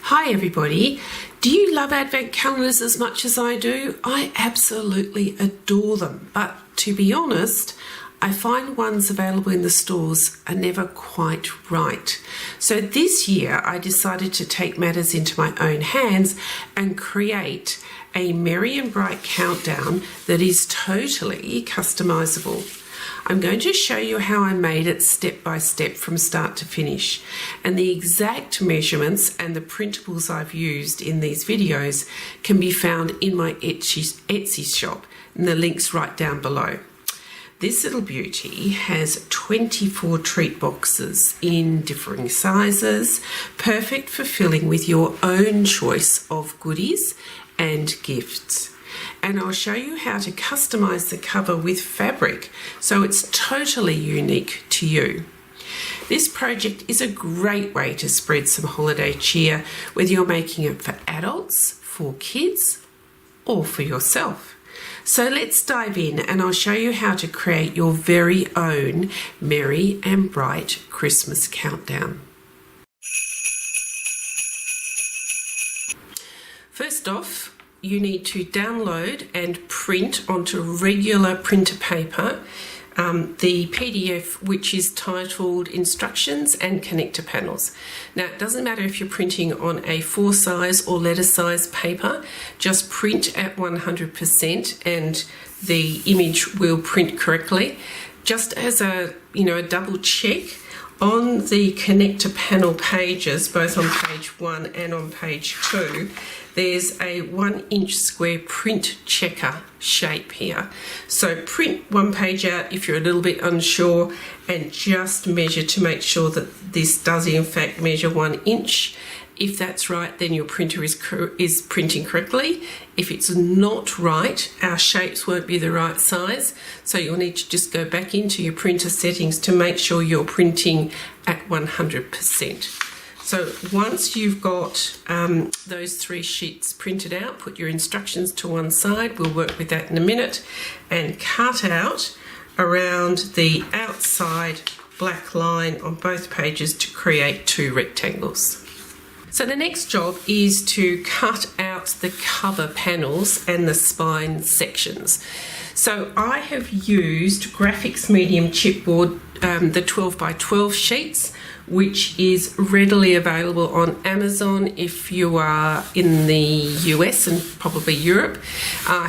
Hi everybody, do you love advent calendars as much as I do? I absolutely adore them, but to be honest, I find ones available in the stores are never quite right. So this year I decided to take matters into my own hands and create a merry and bright countdown that is totally customizable. I'm going to show you how I made it step by step from start to finish, and the exact measurements and the printables I've used in these videos can be found in my Etsy shop, and the link's right down below. This little beauty has 24 treat boxes in differing sizes, perfect for filling with your own choice of goodies and gifts. And I'll show you how to customize the cover with fabric so it's totally unique to you. This project is a great way to spread some holiday cheer, whether you're making it for adults, for kids, or for yourself. So let's dive in and I'll show you how to create your very own merry and bright Christmas countdown. First off, you need to download and print onto regular printer paper the PDF, which is titled Instructions and Connector Panels. Now, it doesn't matter if you're printing on A4 size or letter size paper, just print at 100% and the image will print correctly. Just as a double check, on the connector panel pages, both on page 1 and on page 2, there's a 1-inch square print checker shape here. So print one page out if you're a little bit unsure and just measure to make sure that this does in fact measure 1 inch. If that's right, then your printer is printing correctly. If it's not right, our shapes won't be the right size. So you'll need to just go back into your printer settings to make sure you're printing at 100%. So once you've got those 3 sheets printed out, put your instructions to one side, we'll work with that in a minute, and cut out around the outside black line on both pages to create 2 rectangles. So the next job is to cut out the cover panels and the spine sections. So I have used Grafix medium chipboard, the 12 by 12 sheets, which is readily available on Amazon if you are in the US and probably Europe.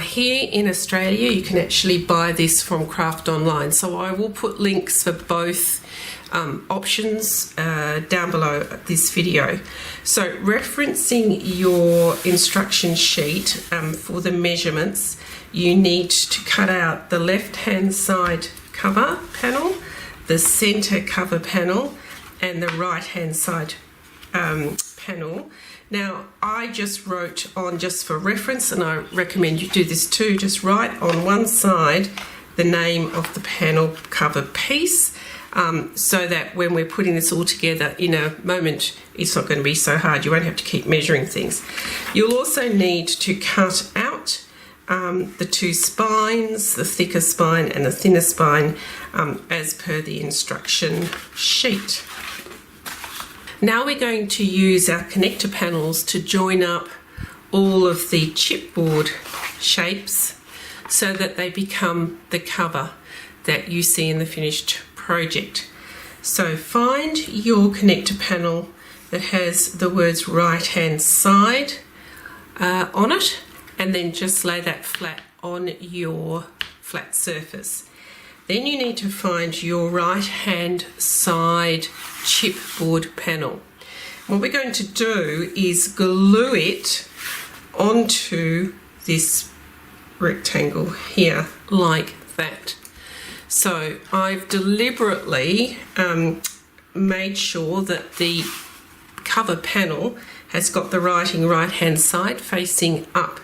Here in Australia, you can actually buy this from Craft Online. So I will put links for both options down below this video. So referencing your instruction sheet for the measurements, you need to cut out the left-hand side cover panel, the center cover panel, and the right-hand side panel. Now, I just wrote on, just for reference, and I recommend you do this too, just write on one side the name of the panel cover piece, so that when we're putting this all together in a moment, it's not going to be so hard. You won't have to keep measuring things. You'll also need to cut out the 2 spines, the thicker spine and the thinner spine, as per the instruction sheet. Now we're going to use our connector panels to join up all of the chipboard shapes so that they become the cover that you see in the finished project. So find your connector panel that has the words right hand side on it, and then just lay that flat on your flat surface. Then you need to find your right hand side chipboard panel. What we're going to do is glue it onto this rectangle here like that. So I've deliberately made sure that the cover panel has got the writing right hand side facing up.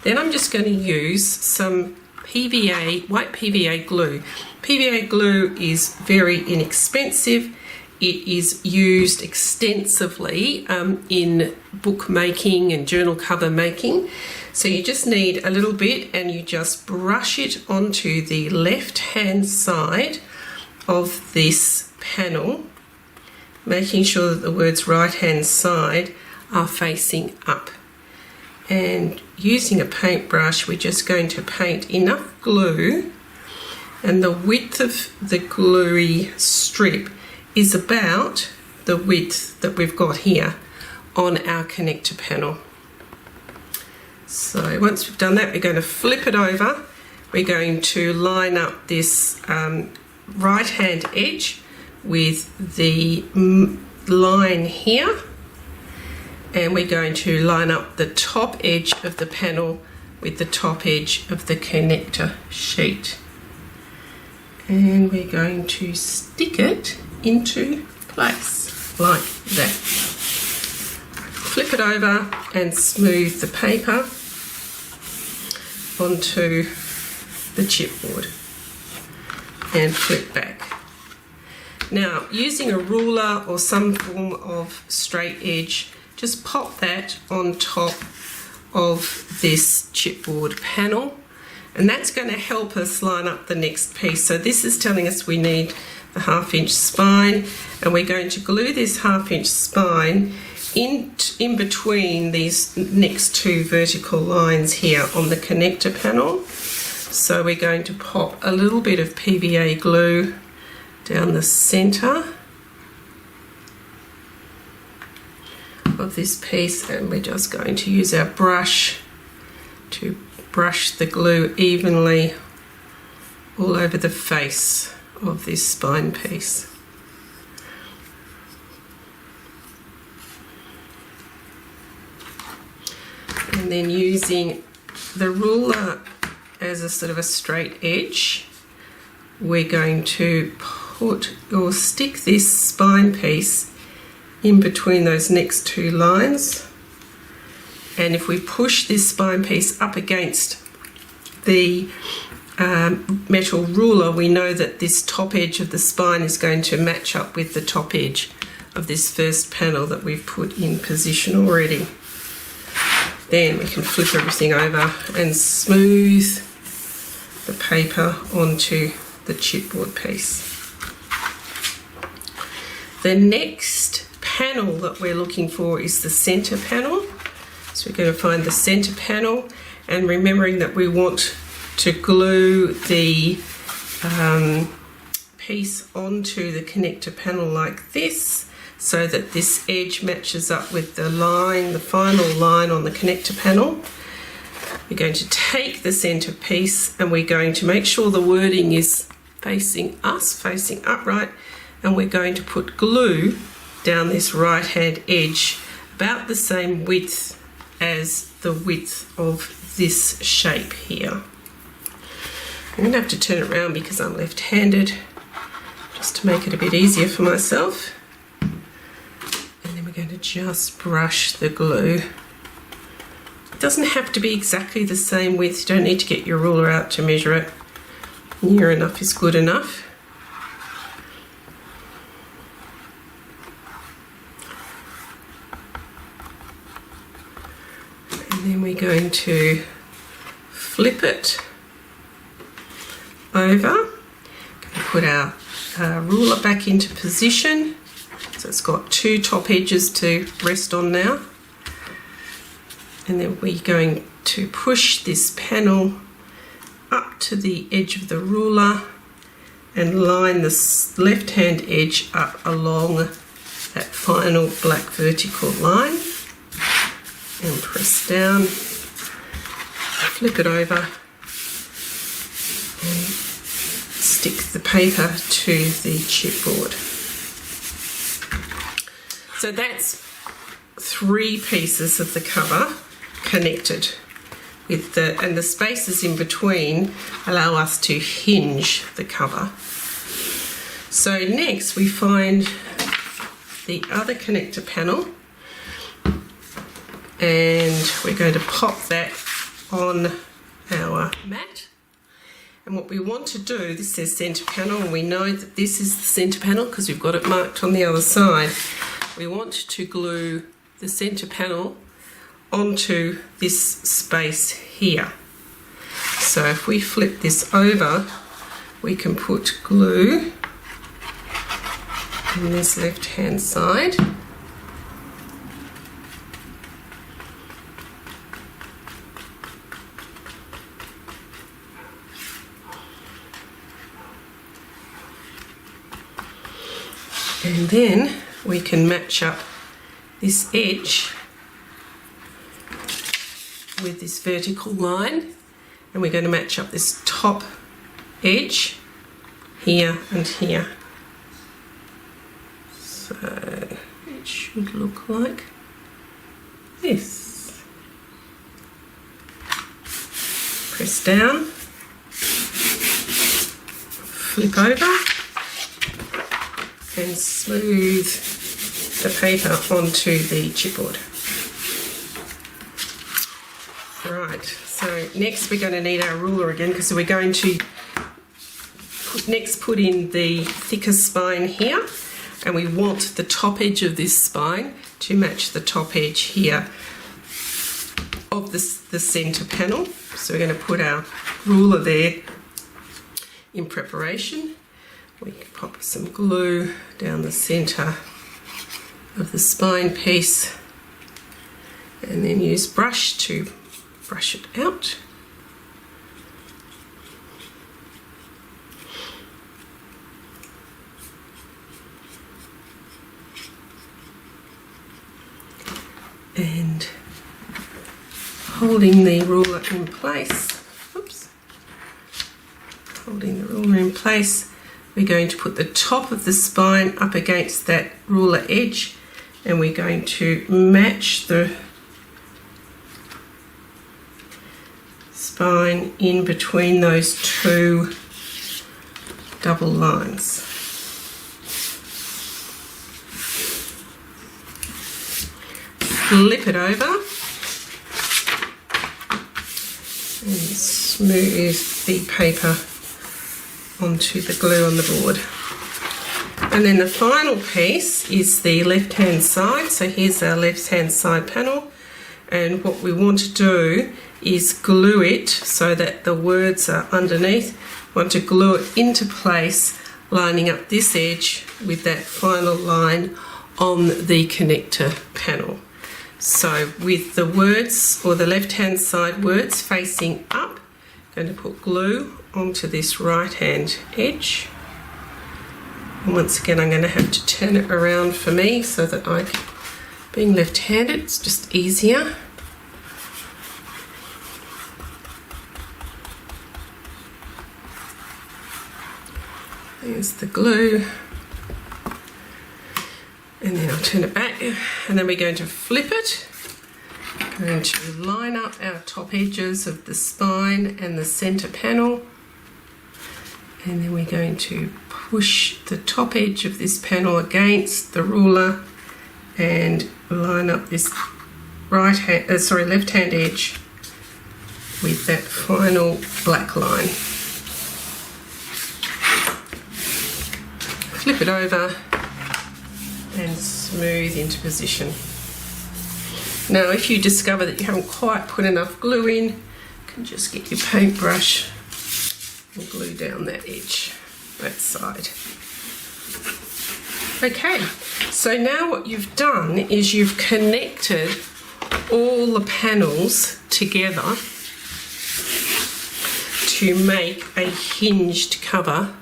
Then I'm just going to use some PVA, white PVA glue. PVA glue is very inexpensive. It is used extensively in bookmaking and journal cover making. So you just need a little bit and you just brush it onto the left hand side of this panel, making sure that the words right hand side are facing up. And using a paintbrush, we're just going to paint enough glue, and the width of the gluey strip is about the width that we've got here on our connector panel. So once we've done that, we're going to flip it over. We're going to line up this right hand edge with the line here, and we're going to line up the top edge of the panel with the top edge of the connector sheet, and we're going to stick it into place like that. Flip it over and smooth the paper onto the chipboard and flip back. Now, using a ruler or some form of straight edge, just pop that on top of this chipboard panel, and that's going to help us line up the next piece. So this is telling us we need the 1/2 inch spine, and we're going to glue this 1/2 inch spine in between these next two vertical lines here on the connector panel. So we're going to pop a little bit of PVA glue down the center of this piece, and we're just going to use our brush to brush the glue evenly all over the face of this spine piece. And then using the ruler as a sort of a straight edge, we're going to put or stick this spine piece in between those next two lines, and if we push this spine piece up against the metal ruler, we know that this top edge of the spine is going to match up with the top edge of this first panel that we've put in position already. Then we can flip everything over and smooth the paper onto the chipboard piece. The next panel that we're looking for is the center panel. So we're going to find the center panel, and remembering that we want to glue the piece onto the connector panel like this, so that this edge matches up with the line, the final line on the connector panel. We're going to take the center piece, and we're going to make sure the wording is facing us, facing upright, and we're going to put glue down this right hand edge about the same width as the width of this shape here. I'm going to have to turn it around because I'm left-handed, just to make it a bit easier for myself. And then we're going to just brush the glue. It doesn't have to be exactly the same width. You don't need to get your ruler out to measure it. Near enough is good enough. And then we're going to flip it over. Put our ruler back into position, so it's got two top edges to rest on now, and then we're going to push this panel up to the edge of the ruler and line this left hand edge up along that final black vertical line, and press down, flip it over and stick the paper to the chipboard. So that's 3 pieces of the cover connected with and the spaces in between allow us to hinge the cover. So next we find the other connector panel, and we're going to pop that on our mat. And what we want to do, this says center panel, and we know that this is the center panel because we've got it marked on the other side. We want to glue the center panel onto this space here. So if we flip this over, we can put glue on this left hand side. And then we can match up this edge with this vertical line, and we're going to match up this top edge here and here. So it should look like this. Press down, flip over, and smooth the paper onto the chipboard. Right, so next we're going to need our ruler again, because we're going to put in the thicker spine here, and we want the top edge of this spine to match the top edge here of the centre panel. So we're going to put our ruler there in preparation. We can pop some glue down the centre of the spine piece, and then use brush to brush it out. And holding the ruler in place, we're going to put the top of the spine up against that ruler edge, and we're going to match the spine in between those two double lines. Flip it over and smooth the paper onto the glue on the board. And then the final piece is the left hand side. So here's our left hand side panel, and what we want to do is glue it so that the words are underneath. We want to glue it into place, lining up this edge with that final line on the connector panel. So with the words, or the left hand side words, facing up, I'm going to put glue onto this right hand edge. And once again, I'm going to have to turn it around for me so that being left-handed, it's just easier. There's the glue. And then I'll turn it back, and then we're going to flip it. We're going to line up our top edges of the spine and the centre panel, and then we're going to push the top edge of this panel against the ruler and line up this left hand edge with that final black line. Flip it over and smooth into position. Now, if you discover that you haven't quite put enough glue in, you can just get your paintbrush and glue down that edge, that side. Okay, so now what you've done is you've connected all the panels together to make a hinged cover.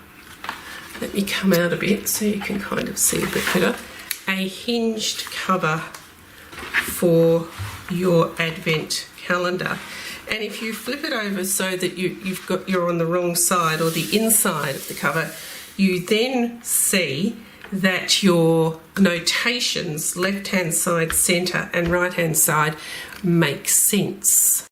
Let me come out a bit so you can kind of see a bit better. A hinged cover for your advent calendar. And if you flip it over so that you're on the wrong side, or the inside of the cover, you then see that your notations, left hand side, centre and right hand side, make sense.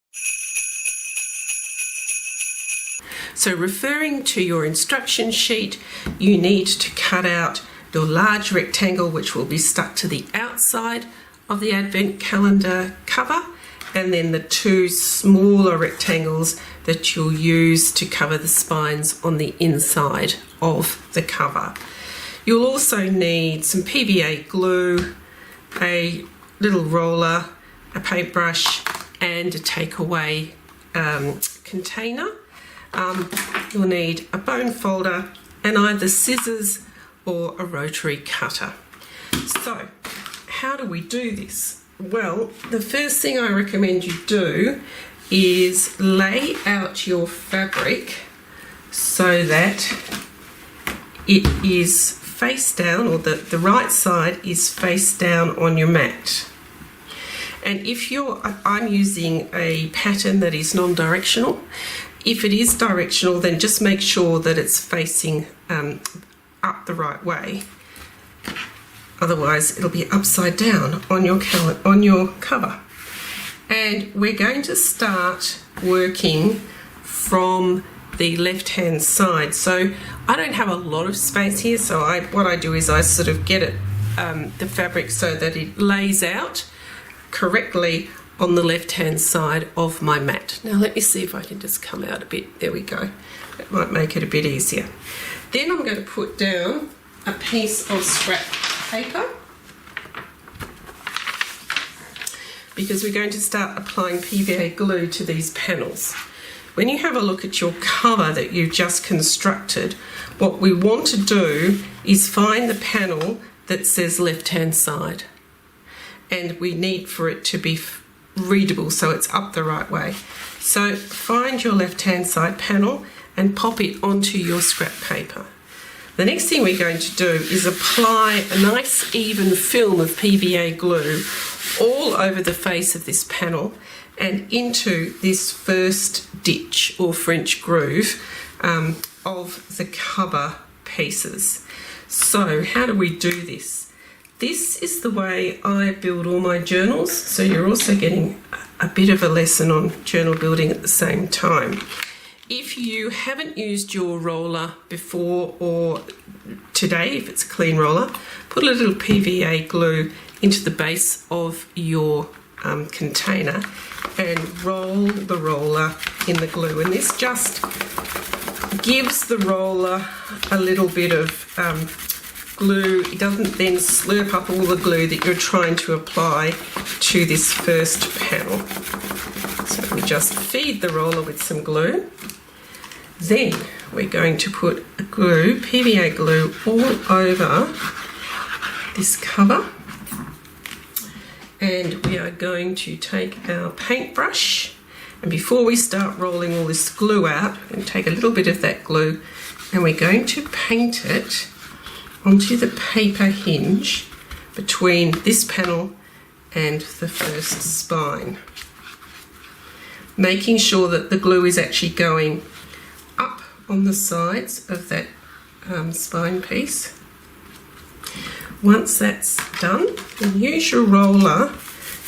So referring to your instruction sheet, you need to cut out your large rectangle, which will be stuck to the outside of the advent calendar cover, and then the two smaller rectangles that you'll use to cover the spines on the inside of the cover. You'll also need some PVA glue, a little roller, a paintbrush and a takeaway container. You'll need a bone folder and either scissors or a rotary cutter. So, how do we do this? Well, the first thing I recommend you do is lay out your fabric so that it is face down, or the right side is face down on your mat. And if I'm using a pattern that is non-directional. If it is directional, then just make sure that it's facing up the right way. Otherwise, it'll be upside down on your cover. And we're going to start working from the left-hand side. So I don't have a lot of space here, so what I do is I sort of get it, the fabric so that it lays out correctly on the left-hand side of my mat. Now let me see if I can just come out a bit. There we go. That might make it a bit easier. Then I'm going to put down a piece of scrap paper, because we're going to start applying PVA glue to these panels. When you have a look at your cover that you've just constructed, what we want to do is find the panel that says left-hand side. And we need for it to be readable, so it's up the right way. So find your left-hand side panel and pop it onto your scrap paper. The next thing we're going to do is apply a nice even film of PVA glue all over the face of this panel and into this first ditch or French groove of the cover pieces. So how do we do this? This is the way I build all my journals, so you're also getting a bit of a lesson on journal building at the same time. If you haven't used your roller before or today, if it's a clean roller, put a little PVA glue into the base of your container and roll the roller in the glue. And this just gives the roller a little bit of glue. It doesn't then slurp up all the glue that you're trying to apply to this first panel. So we just feed the roller with some glue. Then we're going to put a glue, PVA glue, all over this cover. And we are going to take our paintbrush, and before we start rolling all this glue out, we're going to take a little bit of that glue and we're going to paint it onto the paper hinge between this panel and the first spine, making sure that the glue is actually going up on the sides of that spine piece. Once that's done, then use your roller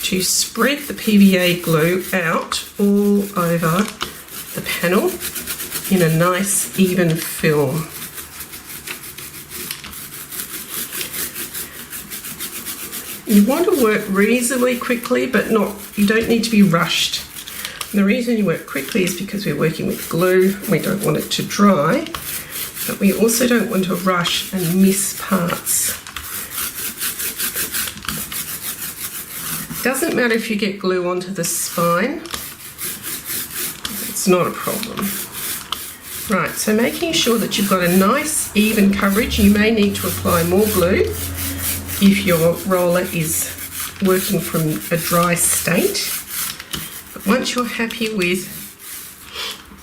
to spread the PVA glue out all over the panel in a nice even film. You want to work reasonably quickly, but you don't need to be rushed. And the reason you work quickly is because we're working with glue. We don't want it to dry, but we also don't want to rush and miss parts. Doesn't matter if you get glue onto the spine, it's not a problem. Right, so making sure that you've got a nice even coverage. You may need to apply more glue if your roller is working from a dry state. But once you're happy with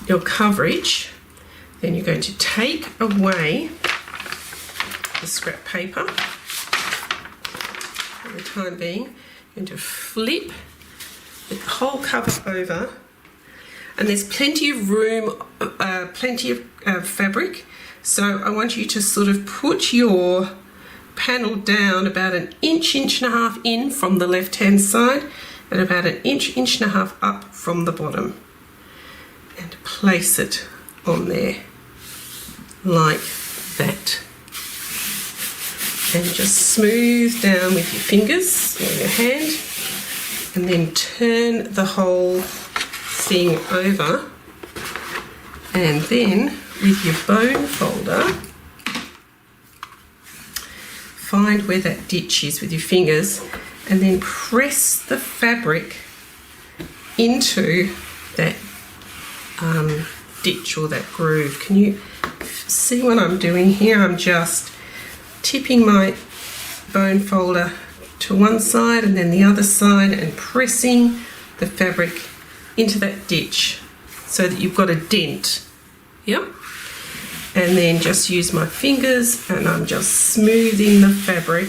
your coverage, then you're going to take away the scrap paper for the time being. You're going to flip the whole cover over, and there's plenty of room, plenty of fabric, so I want you to sort of put your panel down about an inch, inch and a half in from the left hand side, and about an inch, inch and a half up from the bottom, and place it on there like that. And just smooth down with your fingers or your hand, and then turn the whole thing over, and then with your bone folder, find where that ditch is with your fingers, and then press the fabric into that ditch or that groove. Can you see what I'm doing here? I'm just tipping my bone folder to one side and then the other side and pressing the fabric into that ditch so that you've got a dent. Yep. and then just use my fingers and I'm just smoothing the fabric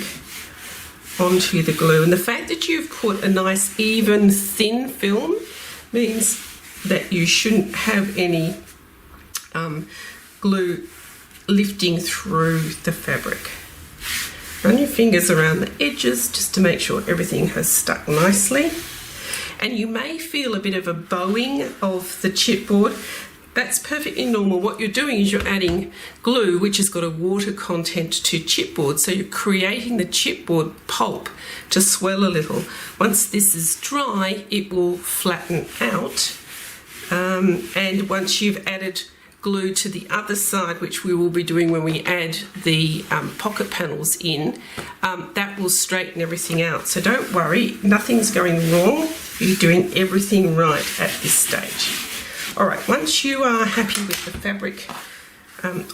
onto the glue. And the fact that you've put a nice even thin film means that you shouldn't have any glue lifting through the fabric. Run your fingers around the edges just to make sure everything has stuck nicely. And you may feel a bit of a bowing of the chipboard. That's perfectly normal. What you're doing is you're adding glue which has got a water content to chipboard, so you're creating the chipboard pulp to swell a little. Once this is dry, it will flatten out, and once you've added glue to the other side, which we will be doing when we add the pocket panels in, that will straighten everything out. So don't worry, nothing's going wrong. You're doing everything right at this stage. All right, once you are happy with the fabric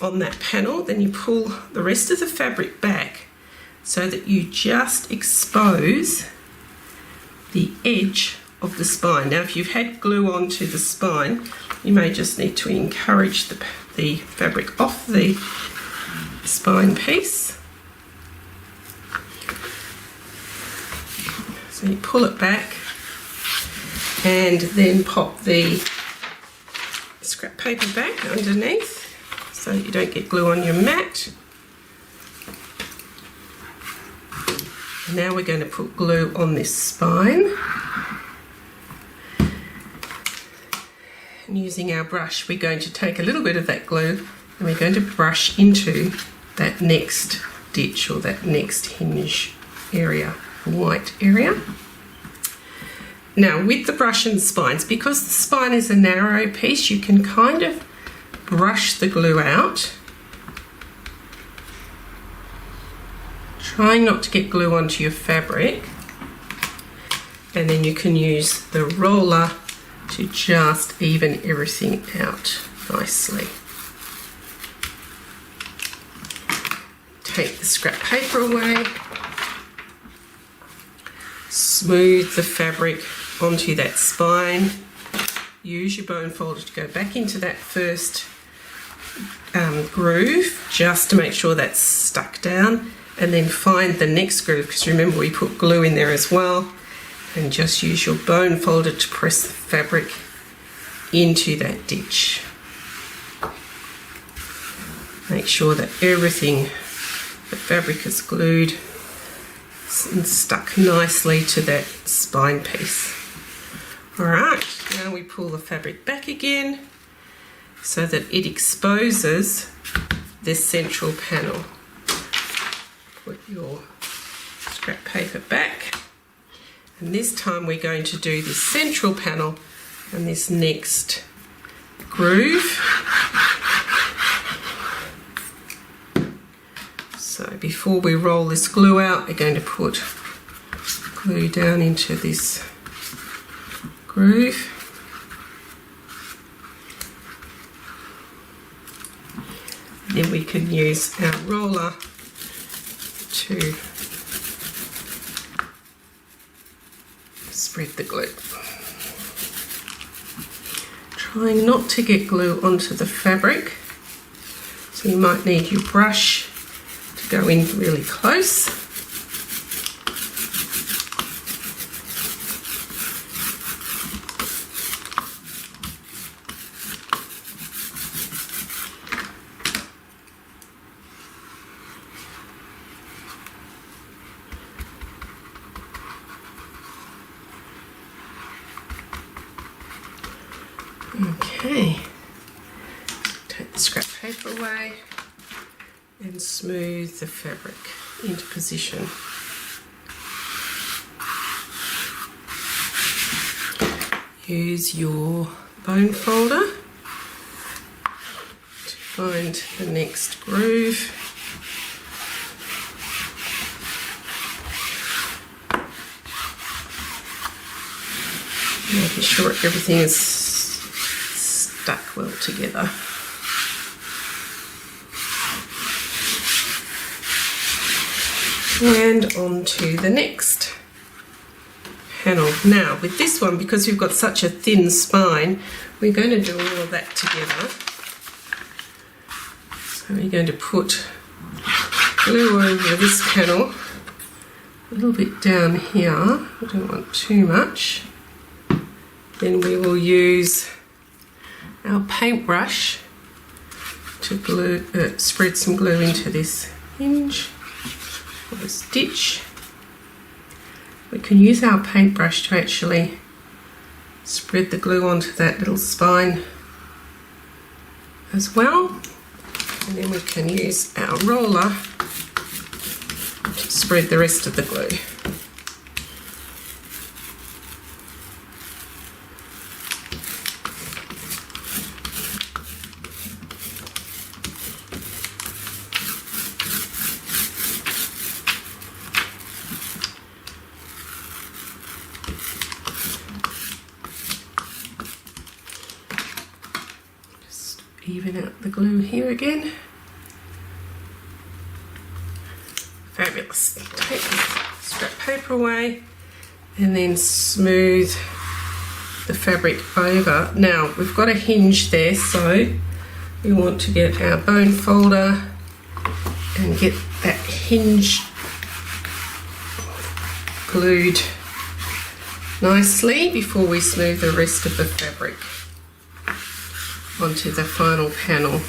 on that panel, then you pull the rest of the fabric back so that you just expose the edge of the spine. Now, if you've had glue onto the spine, you may just need to encourage the fabric off the spine piece. So you pull it back and then pop the scrap paper back underneath so that you don't get glue on your mat. And now we're going to put glue on this spine. And using our brush, we're going to take a little bit of that glue and we're going to brush into that next ditch or that next hinge area, white area. Now with the brush and spines, because the spine is a narrow piece, you can kind of brush the glue out, trying not to get glue onto your fabric, and then you can use the roller to just even everything out nicely. Take the scrap paper away, smooth the fabric onto that spine, use your bone folder to go back into that first groove just to make sure that's stuck down, and then find the next groove, because remember we put glue in there as well, and just use your bone folder to press the fabric into that ditch. Make sure that everything, the fabric is glued and stuck nicely to that spine piece. Alright, now we pull the fabric back again so that it exposes this central panel. Put your scrap paper back, and this time we're going to do this central panel and this next groove. So before we roll this glue out, we're going to put glue down into this groove. Then we can use our roller to spread the glue. Trying not to get glue onto the fabric, so you might need your brush to go in really close. Okay, take the scrap paper away and smooth the fabric into position. Use your bone folder to find the next groove. Making sure everything is stuck well together. And on to the next panel. Now with this one, because we've got such a thin spine, we're going to do all of that together. So we're going to put glue over this panel, a little bit down here. We don't want too much. Then we will use our paintbrush to glue, spread some glue into this hinge or the stitch. We can use our paintbrush to actually spread the glue onto that little spine as well. And then we can use our roller to spread the rest of the glue. Even out the glue here again. Fabulous. Take the scrap paper away and then smooth the fabric over. Now we've got a hinge there, so we want to get our bone folder and get that hinge glued nicely before we smooth the rest of the fabric onto the final panel.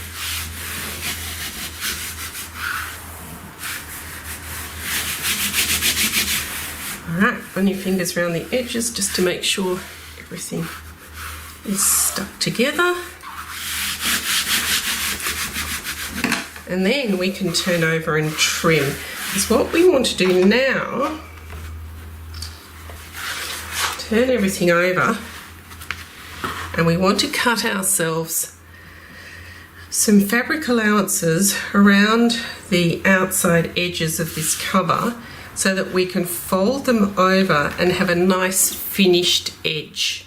Alright, run your fingers around the edges just to make sure everything is stuck together. And then we can turn over and trim. Because what we want to do now, turn everything over, and we want to cut ourselves some fabric allowances around the outside edges of this cover so that we can fold them over and have a nice finished edge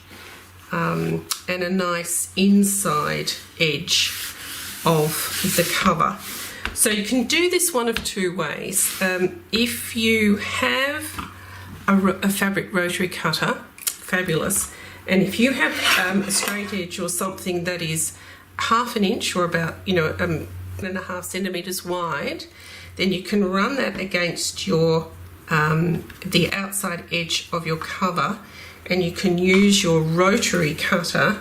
and a nice inside edge of the cover. So you can do this one of two ways. If you have a fabric rotary cutter, fabulous. And if you have a straight edge or something that is 1/2 inch or about 1.5 centimeters wide, then you can run that against your the outside edge of your cover, and you can use your rotary cutter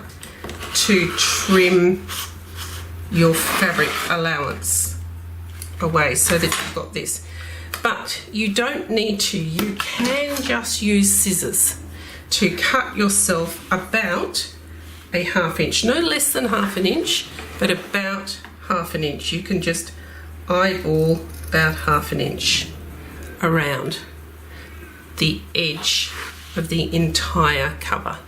to trim your fabric allowance away so that you've got this. But you don't need to. You can just use scissors to cut yourself about a 1/2 inch, no less than 1/2 inch, but about 1/2 inch. You can just eyeball about 1/2 inch around the edge of the entire cover.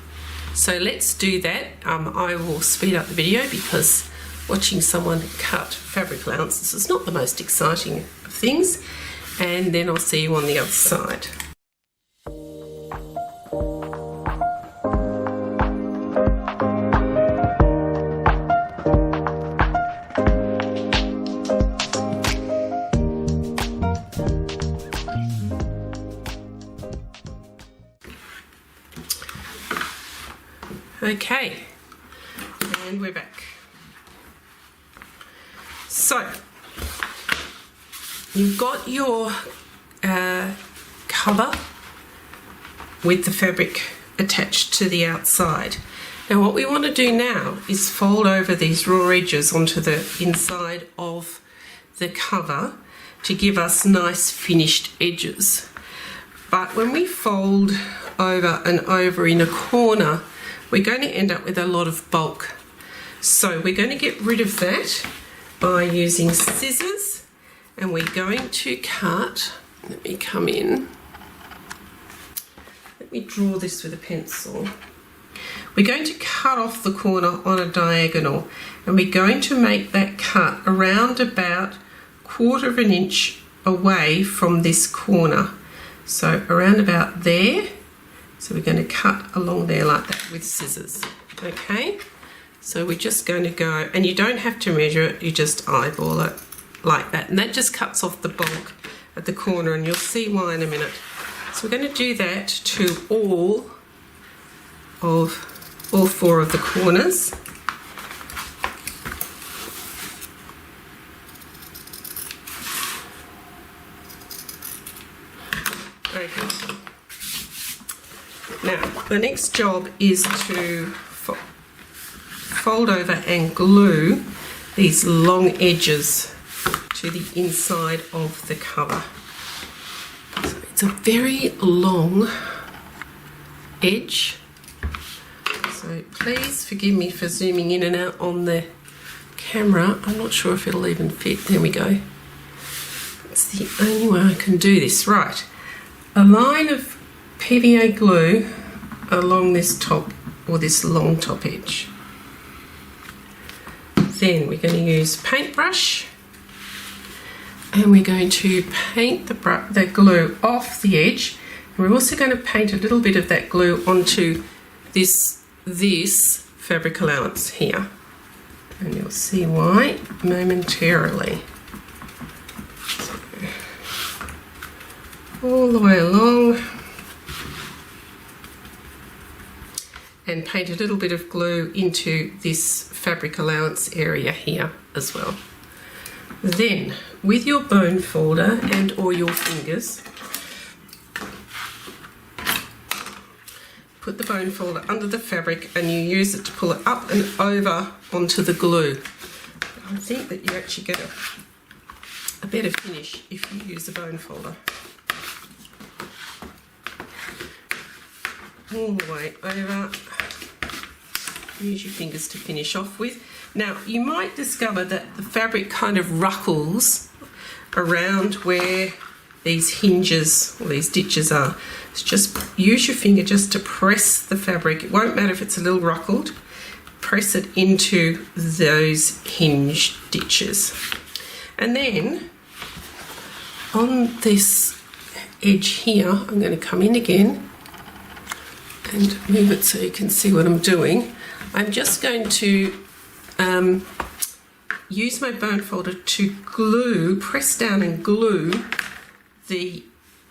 So let's do that. I will speed up the video because watching someone cut fabric allowances is not the most exciting of things, and then I'll see you on the other side. Okay, and we're back. So, you've got your cover with the fabric attached to the outside. Now what we want to do now is fold over these raw edges onto the inside of the cover to give us nice finished edges. But when we fold over and over in a corner, we're going to end up with a lot of bulk. So we're going to get rid of that by using scissors, and we're going to cut, let me come in, let me draw this with a pencil. We're going to cut off the corner on a diagonal, and we're going to make that cut around about 1/4 inch away from this corner. So around about there. So we're going to cut along there like that with scissors. Okay, so we're just going to go, and you don't have to measure it, you just eyeball it like that, and that just cuts off the bulk at the corner, and you'll see why in a minute. So we're going to do that to all 4 of the corners. The next job is to fold over and glue these long edges to the inside of the cover. So it's a very long edge. So please forgive me for zooming in and out on the camera. I'm not sure if it'll even fit. There we go. It's the only way I can do this. Right. A line of PVA glue along this top, or this long top edge. Then we're going to use paintbrush, and we're going to paint the glue off the edge. And we're also going to paint a little bit of that glue onto this fabric allowance here, and you'll see why momentarily. So, all the way along, and paint a little bit of glue into this fabric allowance area here as well. Then with your bone folder and or your fingers, put the bone folder under the fabric and you use it to pull it up and over onto the glue. I think that you actually get a better finish if you use a bone folder. All the way over. Use your fingers to finish off with. Now you might discover that the fabric kind of ruckles around where these hinges or these ditches are. So just use your finger just to press the fabric. It won't matter if it's a little ruckled. Press it into those hinge ditches. And then on this edge here, I'm going to come in again and move it so you can see what I'm doing. I'm just going to use my bone folder to glue, press down and glue the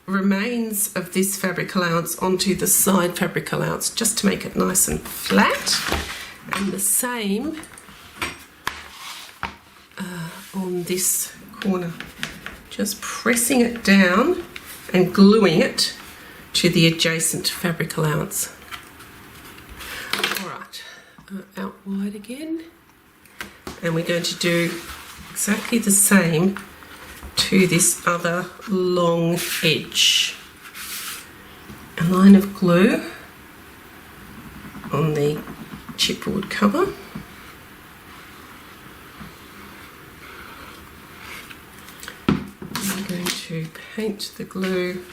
remains of this fabric allowance onto the side fabric allowance, just to make it nice and flat. And the same on this corner, just pressing it down and gluing it to the adjacent fabric allowance. Alright, out wide again, and we're going to do exactly the same to this other long edge. A line of glue on the chipboard cover. I'm going to paint the glue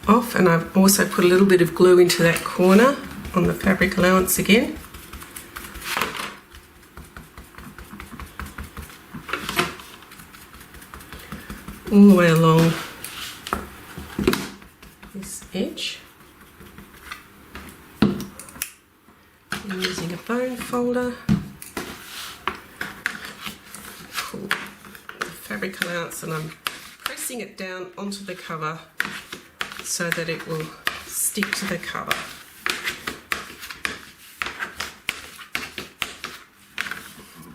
off, and I've also put a little bit of glue into that corner on the fabric allowance again. All the way along this edge. I'm using a bone folder. Pull the fabric allowance and I'm pressing it down onto the cover so that it will stick to the cover.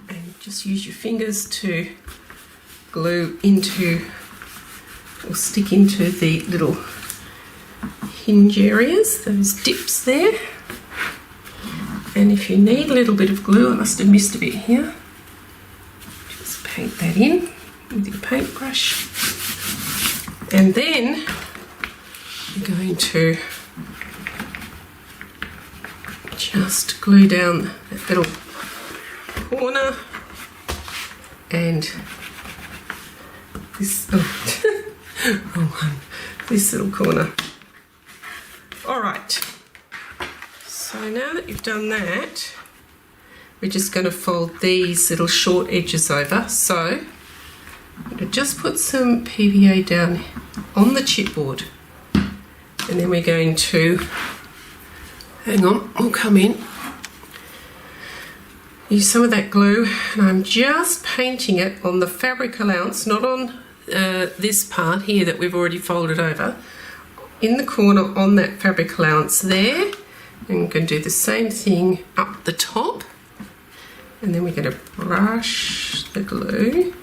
And just use your fingers to glue into or stick into the little hinge areas, those dips there. And if you need a little bit of glue, I must have missed a bit here, just paint that in with your paintbrush. And then you're going to just glue down that little corner and this, wrong one, this little corner. Alright, so now that you've done that, we're just going to fold these little short edges over. So I'm going to just put some PVA down on the chipboard, and then we're going to, hang on, we'll come in, use some of that glue, and I'm just painting it on the fabric allowance, not on this part here that we've already folded over, in the corner on that fabric allowance there. And we're going to do the same thing up the top, and then we're going to brush the glue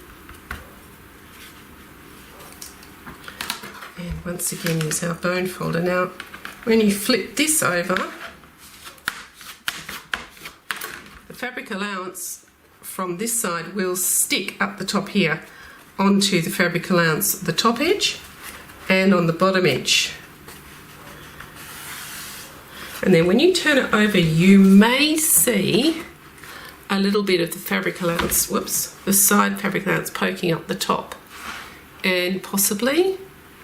and And once again use our bone folder. Now when you flip this over, the fabric allowance from this side will stick up the top here onto the fabric allowance, the top edge and on the bottom edge. And then when you turn it over, you may see a little bit of the fabric allowance, the side fabric allowance poking up the top and possibly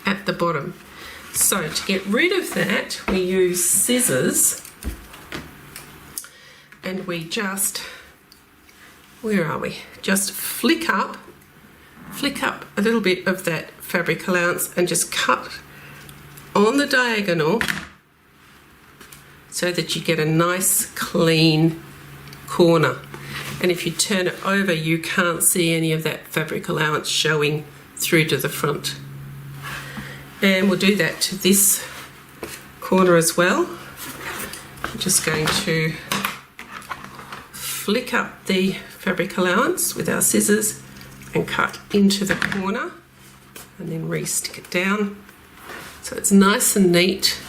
at the bottom. So to get rid of that, we use scissors and we just, where are we? Just flick up a little bit of that fabric allowance and just cut on the diagonal so that you get a nice clean corner. And if you turn it over, you can't see any of that fabric allowance showing through to the front. And we'll do that to this corner as well. I'm just going to flick up the fabric allowance with our scissors and cut into the corner and then re-stick it down. So it's nice and neat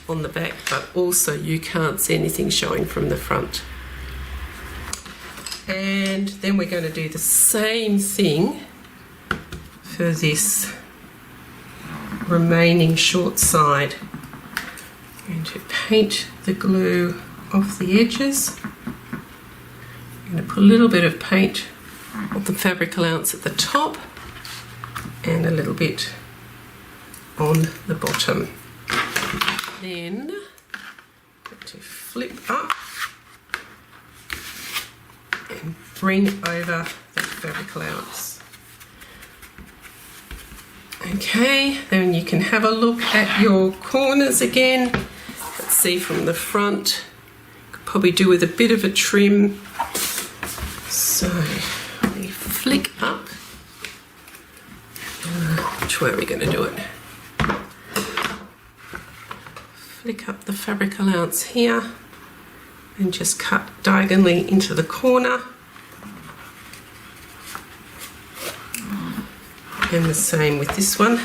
on the back, but also you can't see anything showing from the front. And then we're going to do the same thing for this remaining short side. I'm going to paint the glue off the edges. I'm going to put a little bit of paint of the fabric allowance at the top and a little bit on the bottom. Then I'm going to flip up and bring over the fabric allowance. Okay, then you can have a look at your corners again. Let's see from the front. Could probably do with a bit of a trim. So we flick up. Which way are we going to do it? Flick up the fabric allowance here and just cut diagonally into the corner. And the same with this one.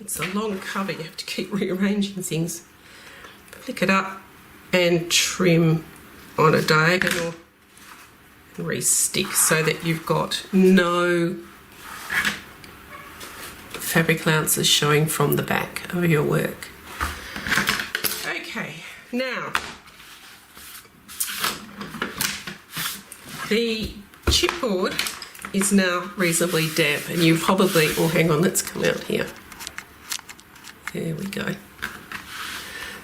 It's a long cover, you have to keep rearranging things. Flick it up and trim on a diagonal and re-stick so that you've got no fabric allowances showing from the back of your work. Okay, now the chipboard is now reasonably damp and you probably, oh hang on, let's come out here. There we go. The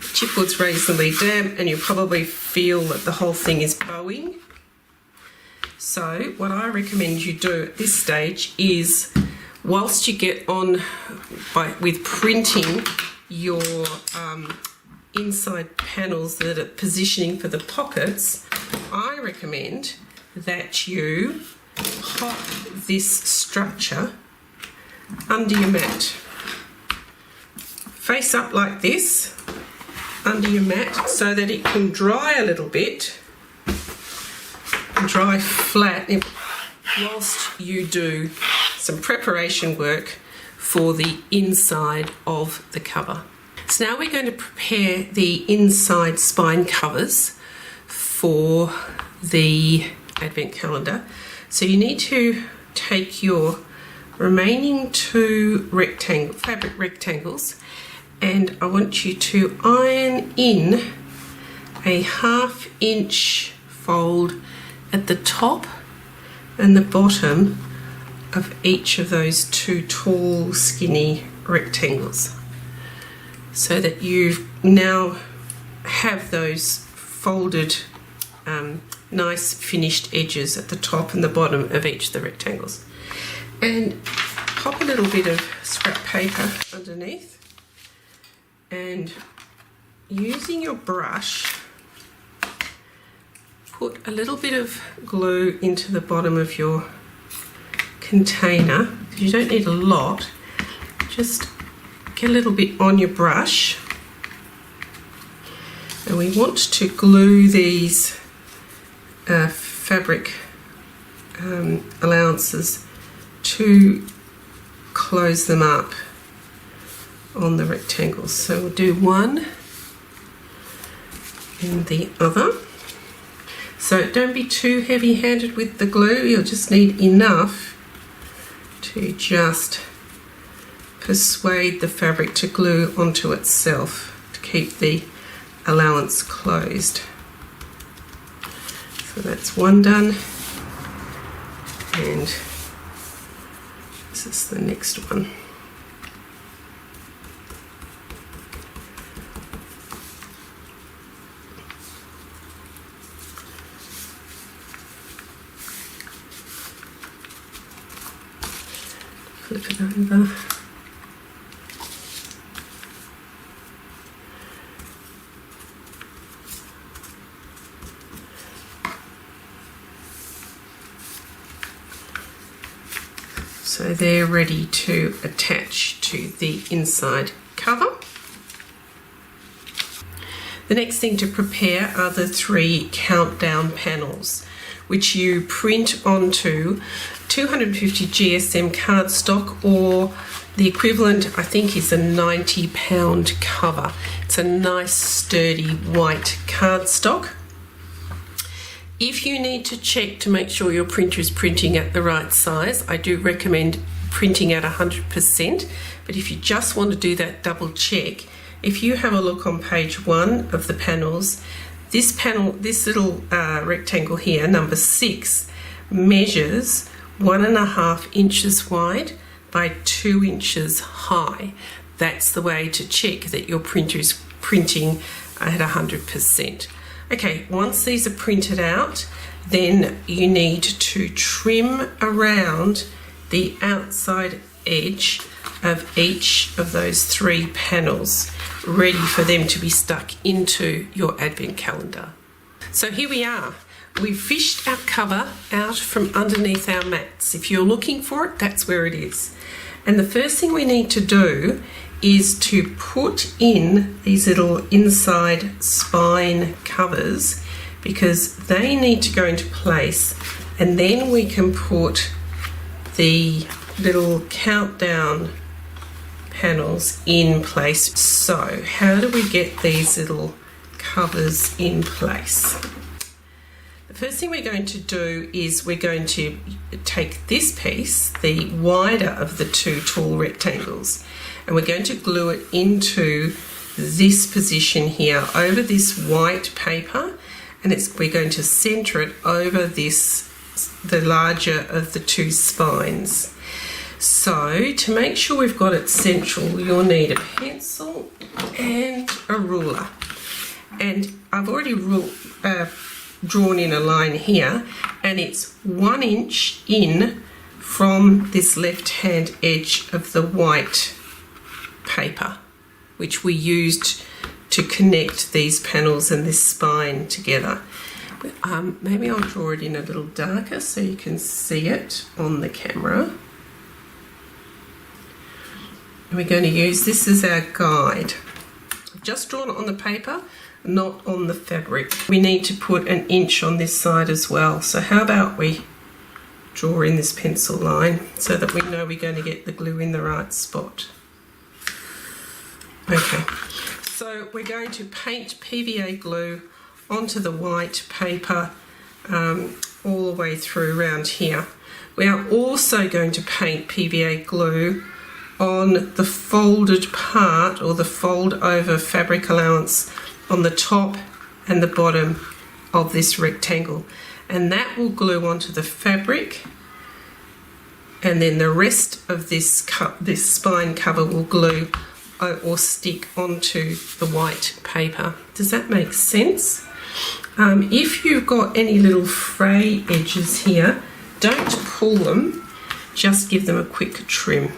chipboard's reasonably damp and you probably feel that the whole thing is bowing. So what I recommend you do at this stage is, whilst you get on with printing your inside panels that are positioning for the pockets, I recommend that you pop this structure under your mat. Face up like this under your mat so that it can dry a little bit, dry flat whilst you do some preparation work for the inside of the cover. So now we're going to prepare the inside spine covers for the advent calendar. So you need to take your remaining two fabric rectangles and I want you to iron in a 1/2 inch fold at the top and the bottom of each of those two tall skinny rectangles so that you now have those folded nice finished edges at the top and the bottom of each of the rectangles. And pop a little bit of scrap paper underneath and using your brush put a little bit of glue into the bottom of your container. You don't need a lot, just get a little bit on your brush and we want to glue these fabric allowances to close them up on the rectangles. So we'll do one and the other. So don't be too heavy-handed with the glue, you'll just need enough to just persuade the fabric to glue onto itself to keep the allowance closed. So that's one done, and this is the next one. Flip it over. So they're ready to attach to the inside cover. The next thing to prepare are the 3 countdown panels, which you print onto 250 GSM cardstock, or the equivalent I think is a 90-pound cover. It's a nice sturdy white cardstock. If you need to check to make sure your printer is printing at the right size, I do recommend printing at 100%, but if you just want to do that double check, if you have a look on page 1 of the panels, this little rectangle here, number 6, measures 1.5 inches wide by 2 inches high. That's the way to check that your printer is printing at 100%. Okay, once these are printed out, then you need to trim around the outside edge of each of those 3 panels, ready for them to be stuck into your advent calendar. So here we are. We've fished our cover out from underneath our mats. If you're looking for it, that's where it is. And the first thing we need to do is to put in these little inside spine covers, because they need to go into place, and then we can put the little countdown panels in place. So how do we get these little covers in place? The first thing we're going to do is we're going to take this piece, the wider of the 2 tall rectangles, and we're going to glue it into this position here over this white paper, and we're going to center it over the larger of the 2 spines. So to make sure we've got it central, you'll need a pencil and a ruler. And I've already drawn in a line here, and it's 1 inch in from this left hand edge of the white paper, which we used to connect these panels and this spine together. Maybe I'll draw it in a little darker so you can see it on the camera. And we're going to use this as our guide. I've just drawn it on the paper, not on the fabric. We need to put 1 inch on this side as well. So how about we draw in this pencil line so that we know we're going to get the glue in the right spot. Okay, so we're going to paint PVA glue onto the white paper all the way through around here. We are also going to paint PVA glue on the folded part, or the fold over fabric allowance, on the top and the bottom of this rectangle, and that will glue onto the fabric, and then the rest of this spine cover will glue or stick onto the white paper. Does that make sense? If you've got any little fray edges here, don't pull them, just give them a quick trim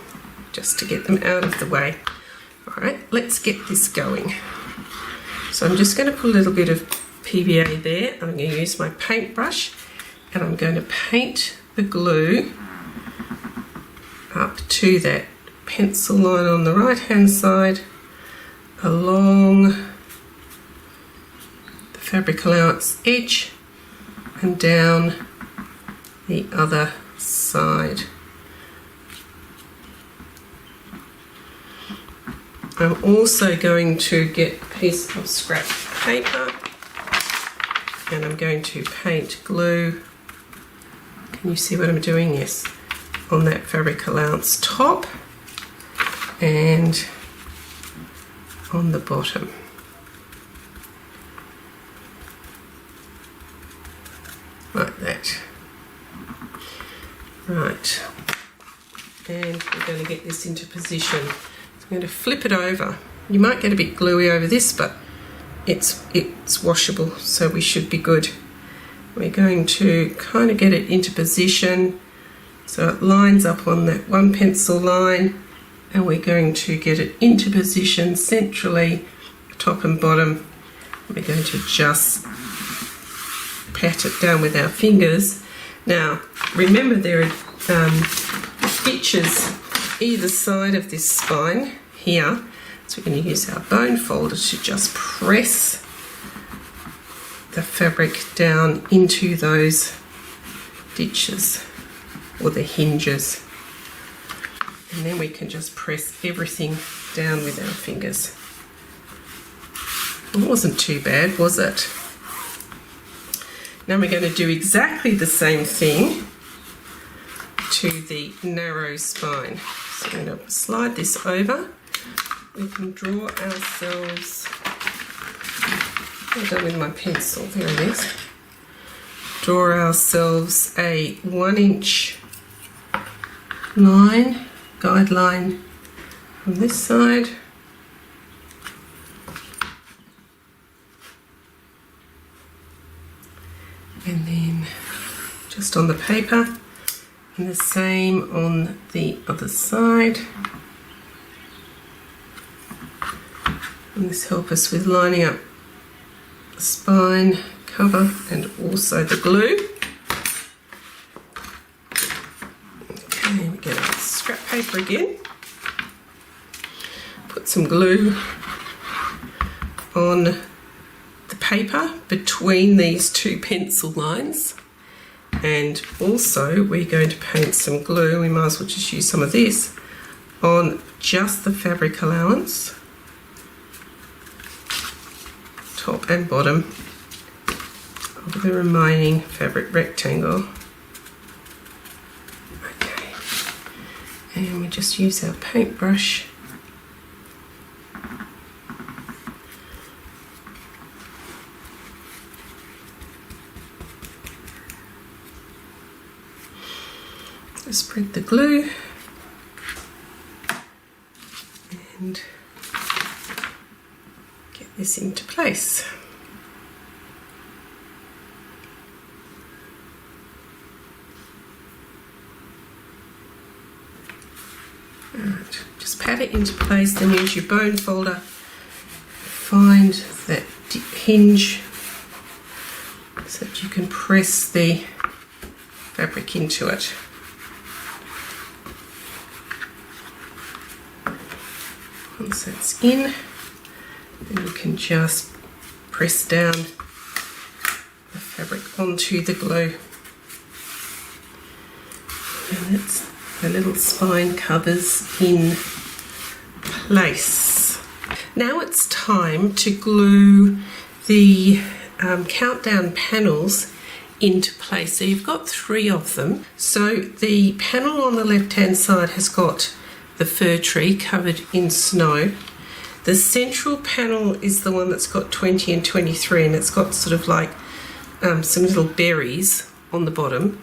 just to get them out of the way. Alright, let's get this going. So I'm just going to put a little bit of PVA there. I'm going to use my paintbrush, and I'm going to paint the glue up to that pencil line on the right hand side, along the fabric allowance edge, and down the other side. I'm also going to get a piece of scrap paper and I'm going to paint glue. Can you see what I'm doing? Yes. On that fabric allowance top and on the bottom. Like that. Right. And we're going to get this into position. So I'm going to flip it over. You might get a bit gluey over this, but it's washable, so we should be good. We're going to kind of get it into position so it lines up on that one pencil line, and we're going to get it into position centrally, top and bottom. We're going to just pat it down with our fingers. Now, remember there are stitches either side of this spine here, so we're going to use our bone folder to just press the fabric down into those stitches or the hinges, and then we can just press everything down with our fingers. It wasn't too bad, was it? Now we're going to do exactly the same thing to the narrow spine. So I'm going to slide this over. We can draw ourselves, I'm done with my pencil, there it is. Draw ourselves a 1-inch line, guideline from this side. And then just on the paper, and the same on the other side. And this helps us with lining up the spine cover and also the glue. Okay, we get our scrap paper again. Put some glue on the paper between these two pencil lines, and also we're going to paint some glue. We might as well just use some of this on just the fabric allowance, top and bottom of the remaining fabric rectangle. Okay, and we just use our paintbrush to spread the glue and get this into place. Right, just pat it into place, then use your bone folder, find that hinge so that you can press the fabric into it. Once that's in, then you can just press down the fabric onto the glue. And that's the little spine covers in place. Now it's time to glue the countdown panels into place. So you've got 3 of them. So the panel on the left hand side has got the fir tree covered in snow. The central panel is the one that's got 20 and 23, and it's got sort of like some little berries on the bottom.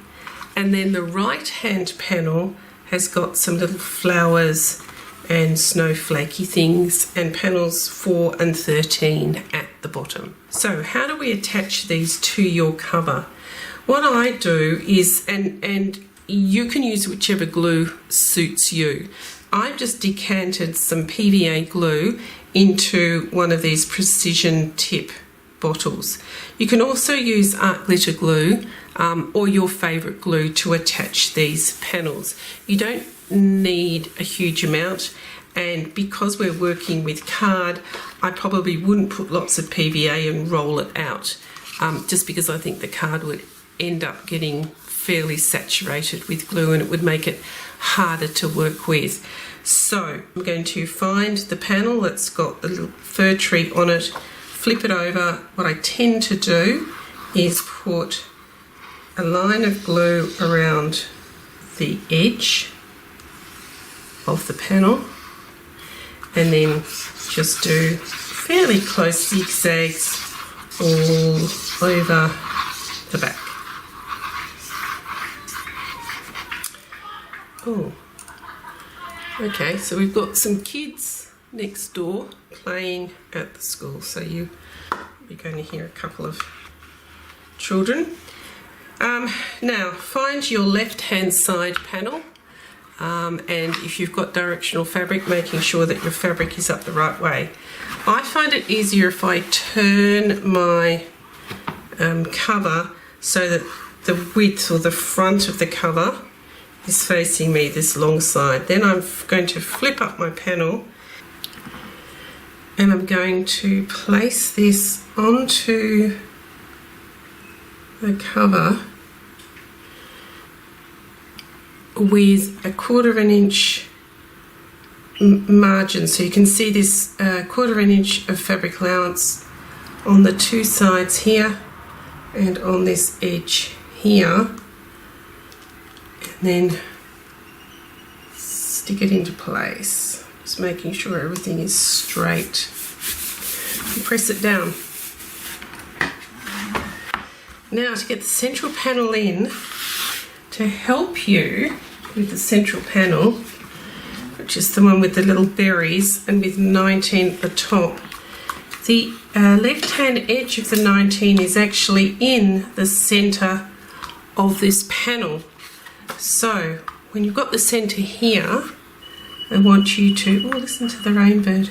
And then the right hand panel has got some little flowers and snowflakey things, and panels 4 and 13 at the bottom. So how do we attach these to your cover? What I do is, and you can use whichever glue suits you. I've just decanted some PVA glue into one of these precision tip bottles. You can also use art glitter glue or your favourite glue to attach these panels. You don't need a huge amount, and because we're working with card, I probably wouldn't put lots of PVA and roll it out, just because I think the card would end up getting fairly saturated with glue and it would make it harder to work with. So I'm going to find the panel that's got the little fir tree on it, flip it over. What I tend to do is put a line of glue around the edge of the panel and then just do fairly close zigzags all over the back. Oh, okay, so we've got some kids next door playing at the school, so you're going to hear a couple of children. Now find your left hand side panel, and if you've got directional fabric, making sure that your fabric is up the right way. I find it easier if I turn my cover so that the width or the front of the cover is facing me, this long side. Then I'm going to flip up my panel and I'm going to place this onto the cover with a 1/4 inch margin. So you can see this 1/4 inch of fabric allowance on the two sides here and on this edge here. And then stick it into place, just making sure everything is straight, and press it down. Now to get the central panel in, to help you with the central panel, which is the one with the little berries and with 19 at the top, the left hand edge of the 19 is actually in the center of this panel. So when you've got the centre here, I want you to, oh, listen to the rainbird,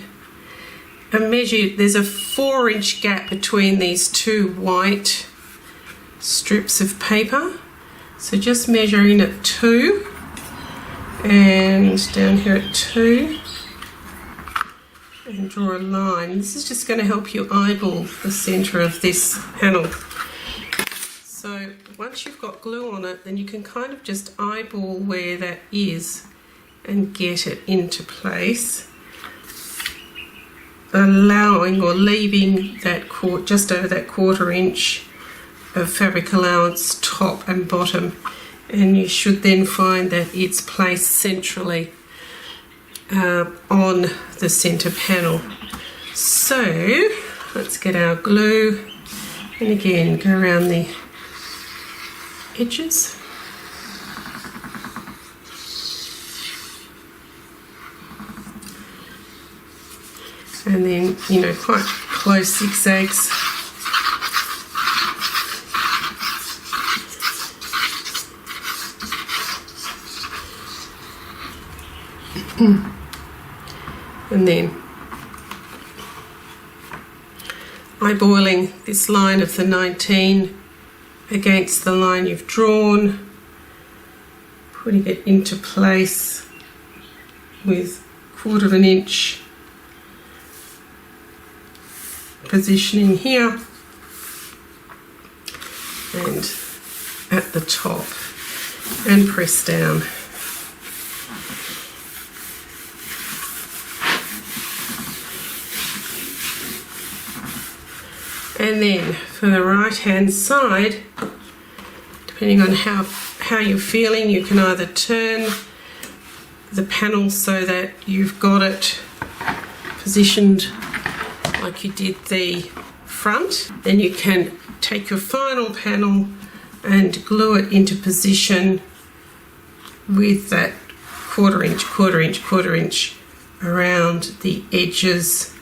and measure. There's a 4-inch gap between these two white strips of paper. So just measure in at 2 and down here at 2 and draw a line. This is just going to help you eyeball the centre of this panel. So once you've got glue on it, then you can kind of just eyeball where that is and get it into place, allowing or leaving that just over that 1/4 inch of fabric allowance top and bottom, and you should then find that it's placed centrally on the centre panel. So let's get our glue and again go around the edges. And then, you know, quite close zigzags. And then eyeballing this line of the 19 against the line you've drawn, putting it into place with 1/4 inch positioning here and at the top, and press down. And then for the right hand side, depending on how you're feeling, you can either turn the panel so that you've got it positioned like you did the front. Then you can take your final panel and glue it into position with that 1/4 inch, 1/4 inch, 1/4 inch around the edges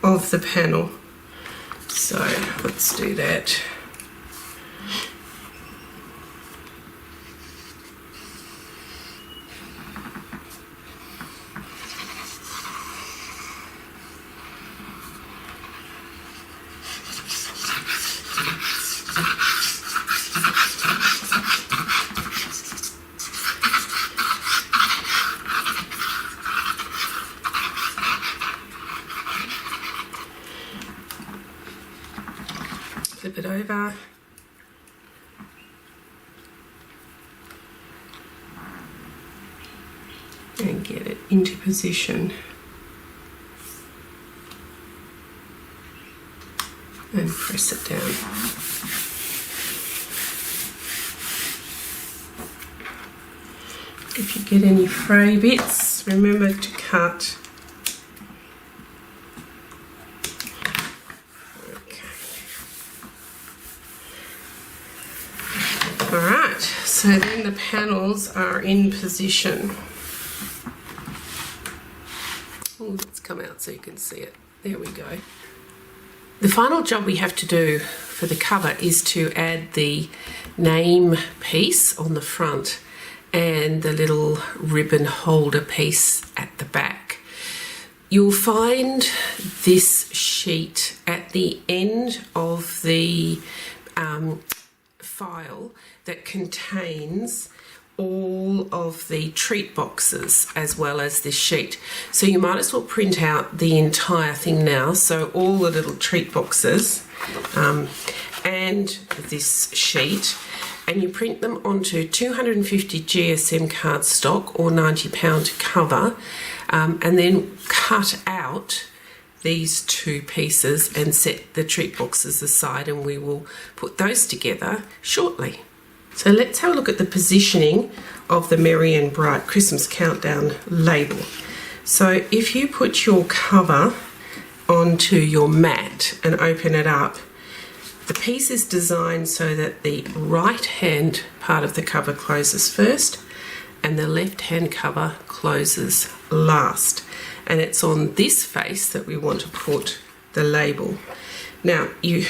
of the panel. So let's do that. Flip it over. And get it into position and press it down. If you get any fray bits, remember to cut. Alright, so then the panels are in position. Oh, let's come out so you can see it. There we go. The final job we have to do for the cover is to add the name piece on the front and the little ribbon holder piece at the back. You'll find this sheet at the end of the file that contains all of the treat boxes as well as this sheet. So you might as well print out the entire thing now. So all the little treat boxes and this sheet, and you print them onto 250 GSM cardstock or £90 cover, and then cut out these two pieces and set the treat boxes aside, and we will put those together shortly. So let's have a look at the positioning of the Merry and Bright Christmas Countdown label. So if you put your cover onto your mat and open it up, the piece is designed so that the right hand part of the cover closes first and the left hand cover closes last. And it's on this face that we want to put the label. Now, it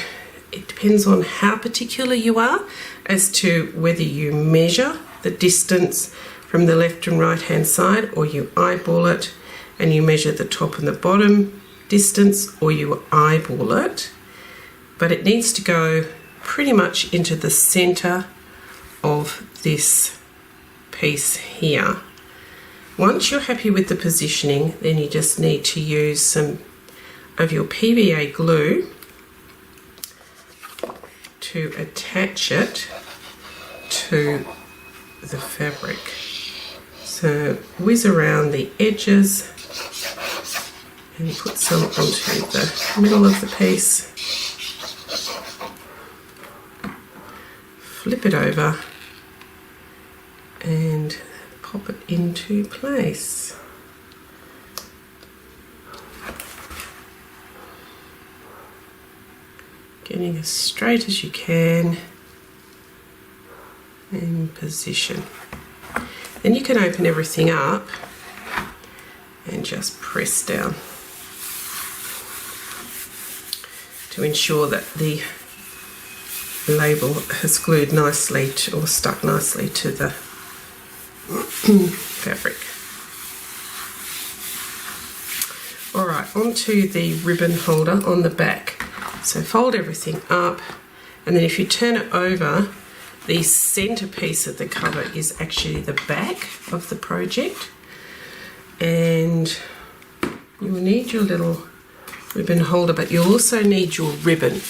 depends on how particular you are as to whether you measure the distance from the left and right hand side, or you eyeball it and you measure the top and the bottom distance, or you eyeball it. But it needs to go pretty much into the center of this piece here. Once you're happy with the positioning, then you just need to use some of your PVA glue to attach it to the fabric. So whiz around the edges and put some onto the middle of the piece. Flip it over and pop it into place. Getting as straight as you can in position. Then you can open everything up and just press down to ensure that the label has glued nicely to, or stuck nicely to the fabric. Alright, onto the ribbon holder on the back. So fold everything up, and then if you turn it over, the centerpiece of the cover is actually the back of the project, and you will need your little ribbon holder, but you'll also need your ribbon.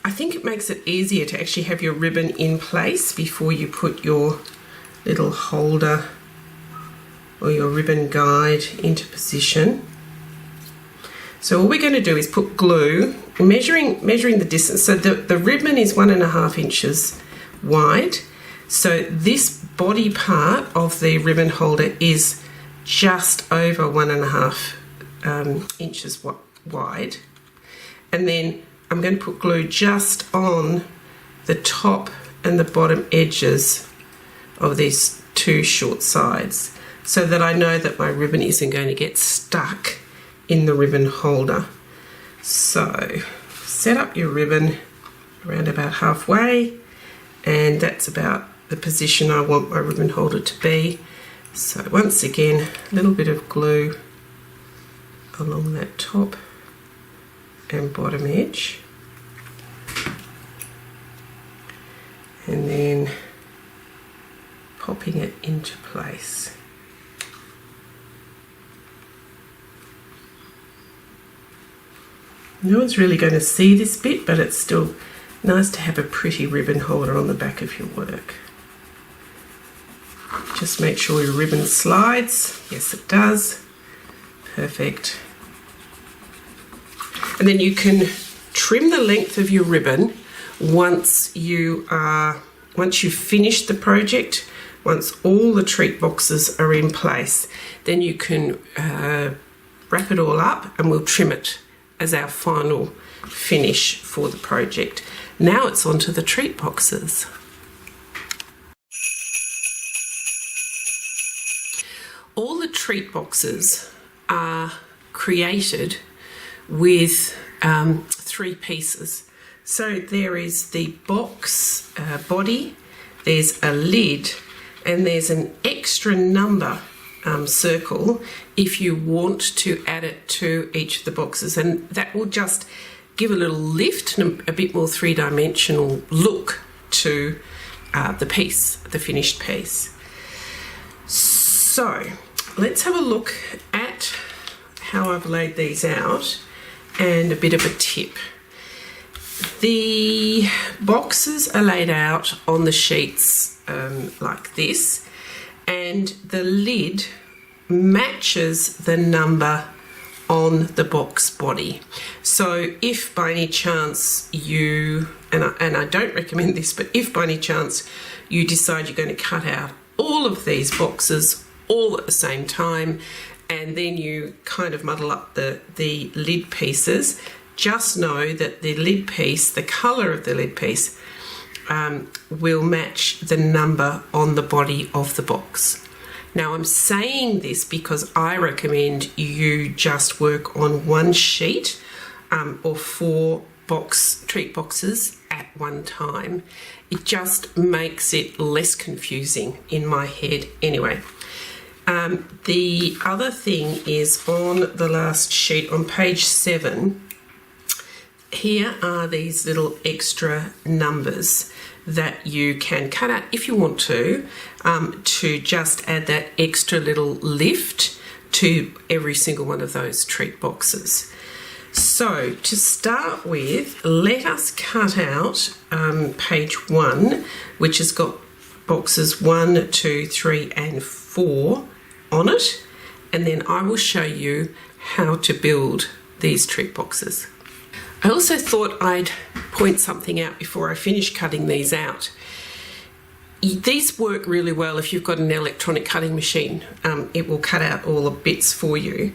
I think it makes it easier to actually have your ribbon in place before you put your little holder or your ribbon guide into position. So all we're going to do is put glue, measuring the distance. So the ribbon is 1.5 inches wide. So this body part of the ribbon holder is just over 1.5 inches wide. And then I'm going to put glue just on the top and the bottom edges of these two short sides, so that I know that my ribbon isn't going to get stuck in the ribbon holder. So set up your ribbon around about halfway, and that's about the position I want my ribbon holder to be. So once again, a little bit of glue along that top and bottom edge, and then popping it into place. No one's really going to see this bit, but it's still nice to have a pretty ribbon holder on the back of your work. Just make sure your ribbon slides. Yes, it does. Perfect. And then you can trim the length of your ribbon once you've finished the project. Once all the treat boxes are in place, then you can wrap it all up and we'll trim it as our final finish for the project. Now it's onto the treat boxes. All the treat boxes are created with 3 pieces. So there is the box body, there's a lid, and there's an extra number circle if you want to add it to each of the boxes, and that will just give a little lift and a bit more three-dimensional look to the piece, the finished piece. So let's have a look at how I've laid these out and a bit of a tip. The boxes are laid out on the sheets like this, and the lid matches the number on the box body. So if by any chance you, and I don't recommend this, but if by any chance you decide you're going to cut out all of these boxes all at the same time, and then you kind of muddle up the lid pieces, just know that the lid piece, the colour of the lid piece, will match the number on the body of the box. Now I'm saying this because I recommend you just work on one sheet or 4 treat boxes at one time. It just makes it less confusing in my head anyway. The other thing is on the last sheet on page 7, here are these little extra numbers that you can cut out if you want to just add that extra little lift to every single one of those treat boxes. So to start with, let us cut out page 1, which has got boxes 1, 2, 3 and 4 on it, and then I will show you how to build these treat boxes. I also thought I'd point something out before I finish cutting these out. These work really well if you've got an electronic cutting machine. It will cut out all the bits for you.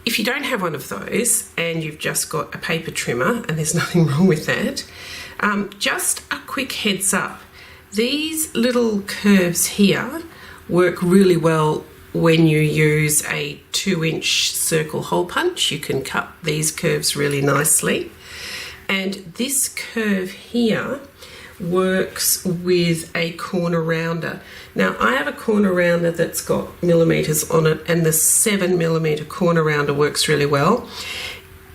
If you don't have one of those and you've just got a paper trimmer, and there's nothing wrong with that, just a quick heads up. These little curves here work really well when you use a 2-inch circle hole punch. You can cut these curves really nicely. And this curve here works with a corner rounder. Now I have a corner rounder that's got millimeters on it, and the 7mm corner rounder works really well.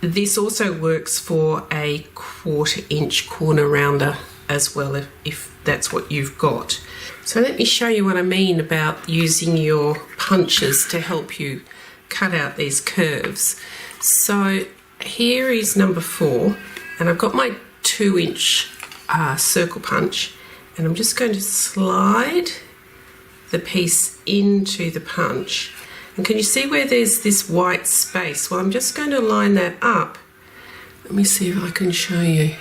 This also works for a 1/4-inch corner rounder as well, if that's what you've got. So let me show you what I mean about using your punches to help you cut out these curves. So here is number 4, and I've got my 2-inch circle punch, and I'm just going to slide the piece into the punch. And can you see where there's this white space? Well, I'm just going to line that up. Let me see if I can show you.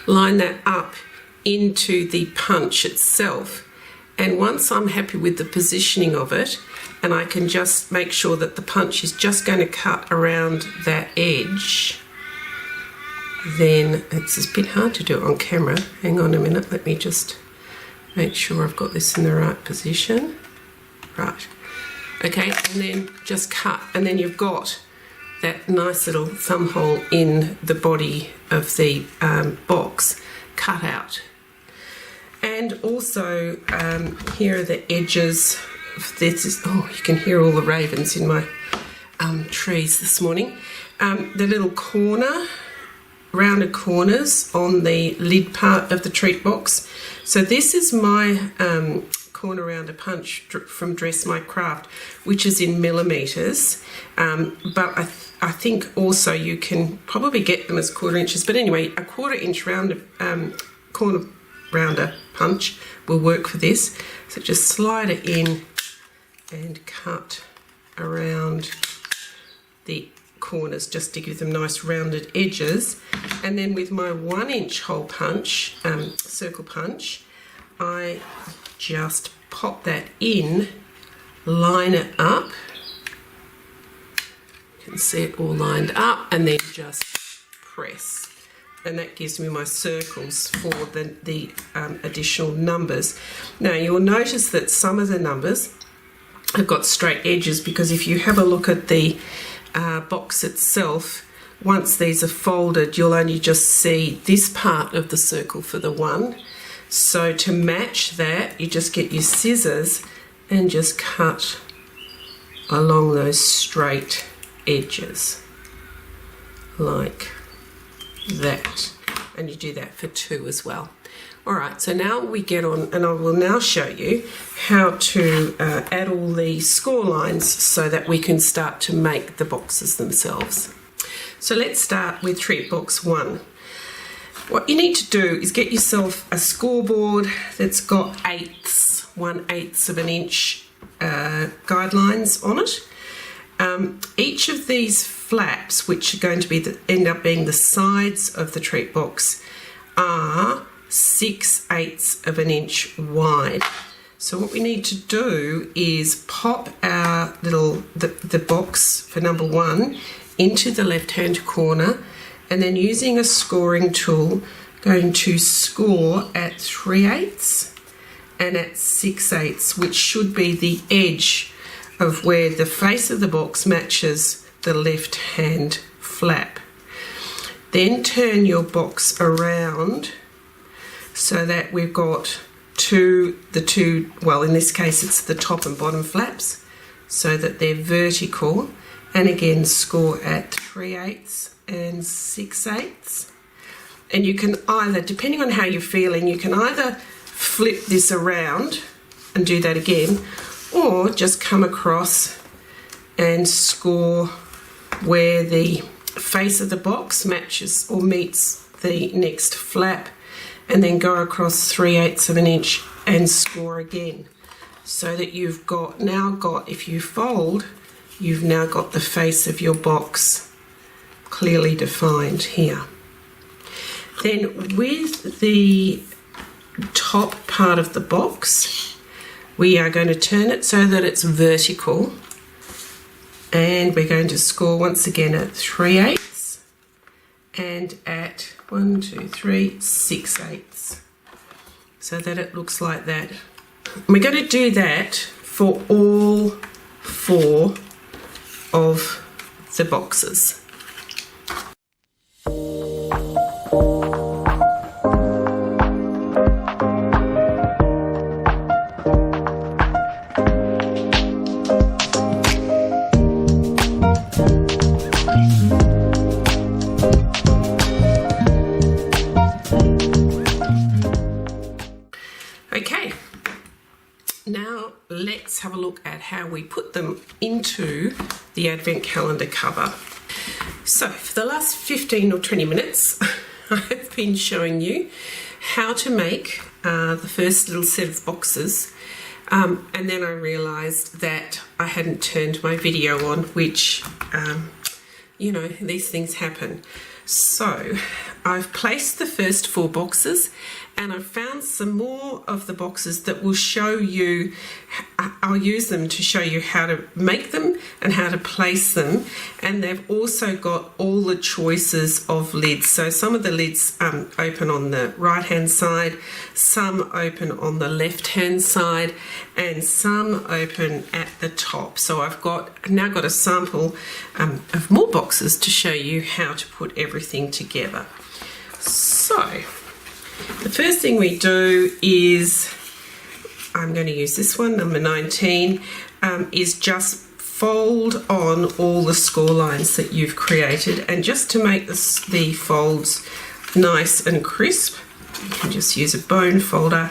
Line that up into the punch itself. And once I'm happy with the positioning of it, and I can just make sure that the punch is just going to cut around that edge, then it's a bit hard to do it on camera. Hang on a minute, let me just make sure I've got this in the right position. Right, okay, and then just cut, and then you've got that nice little thumb hole in the body of the box cut out. And also here are the edges. This is, oh, you can hear all the ravens in my trees this morning. The little rounded corners on the lid part of the treat box. So this is my corner rounder punch from Dress My Craft, which is in millimeters, but I think also you can probably get them as 1/4 inches, but anyway, a 1/4 inch rounded corner rounder punch will work for this. So just slide it in and cut around the corners just to give them nice rounded edges. And then with my 1-inch hole punch, circle punch, I just pop that in, line it up. You can see it all lined up, and then just press. And that gives me my circles for the additional numbers. Now you'll notice that some of the numbers have got straight edges, because if you have a look at the box itself, once these are folded, you'll only just see this part of the circle for the 1. So to match that, you just get your scissors and just cut along those straight edges like that, and you do that for 2 as well. Alright, so now we get on, and I will now show you how to add all the score lines so that we can start to make the boxes themselves. So let's start with treat box 1. What you need to do is get yourself a scoreboard that's got 1/8 of an inch guidelines on it. Each of these flaps, which are going to end up being the sides of the treat box, are 6/8 of an inch wide. So what we need to do is pop our the box for number 1 into the left hand corner, and then using a scoring tool, going to score at 3/8 and at 6/8, which should be the edge of where the face of the box matches the left hand flap. Then turn your box around so that we've got well, in this case it's the top and bottom flaps, so that they're vertical, and again score at 3/8 and 6/8. And you can either, depending on how you're feeling, you can either flip this around and do that again, or just come across and score where the face of the box matches or meets the next flap, and then go across 3/8 of an inch and score again, so that you've now got, if you fold, you've now got the face of your box clearly defined here. Then with the top part of the box, we are going to turn it so that it's vertical, and we're going to score once again at 3/8 and at 6/8, so that it looks like that. We're going to do that for all 4 of the boxes. Okay, now let's have a look at how we put them into the advent calendar cover. So for the last 15 or 20 minutes I have been showing you how to make the first little set of boxes, and then I realized that I hadn't turned my video on, which you know, these things happen. So I've placed the first 4 boxes, and I've found some more of the boxes that will show you, I'll use them to show you how to make them and how to place them. And they've also got all the choices of lids. So some of the lids open on the right hand side, some open on the left hand side, and some open at the top. So I've now got a sample of more boxes to show you how to put everything together. So the first thing we do is, I'm going to use this one, number 19, is just fold on all the score lines that you've created. And just to make the folds nice and crisp, you can just use a bone folder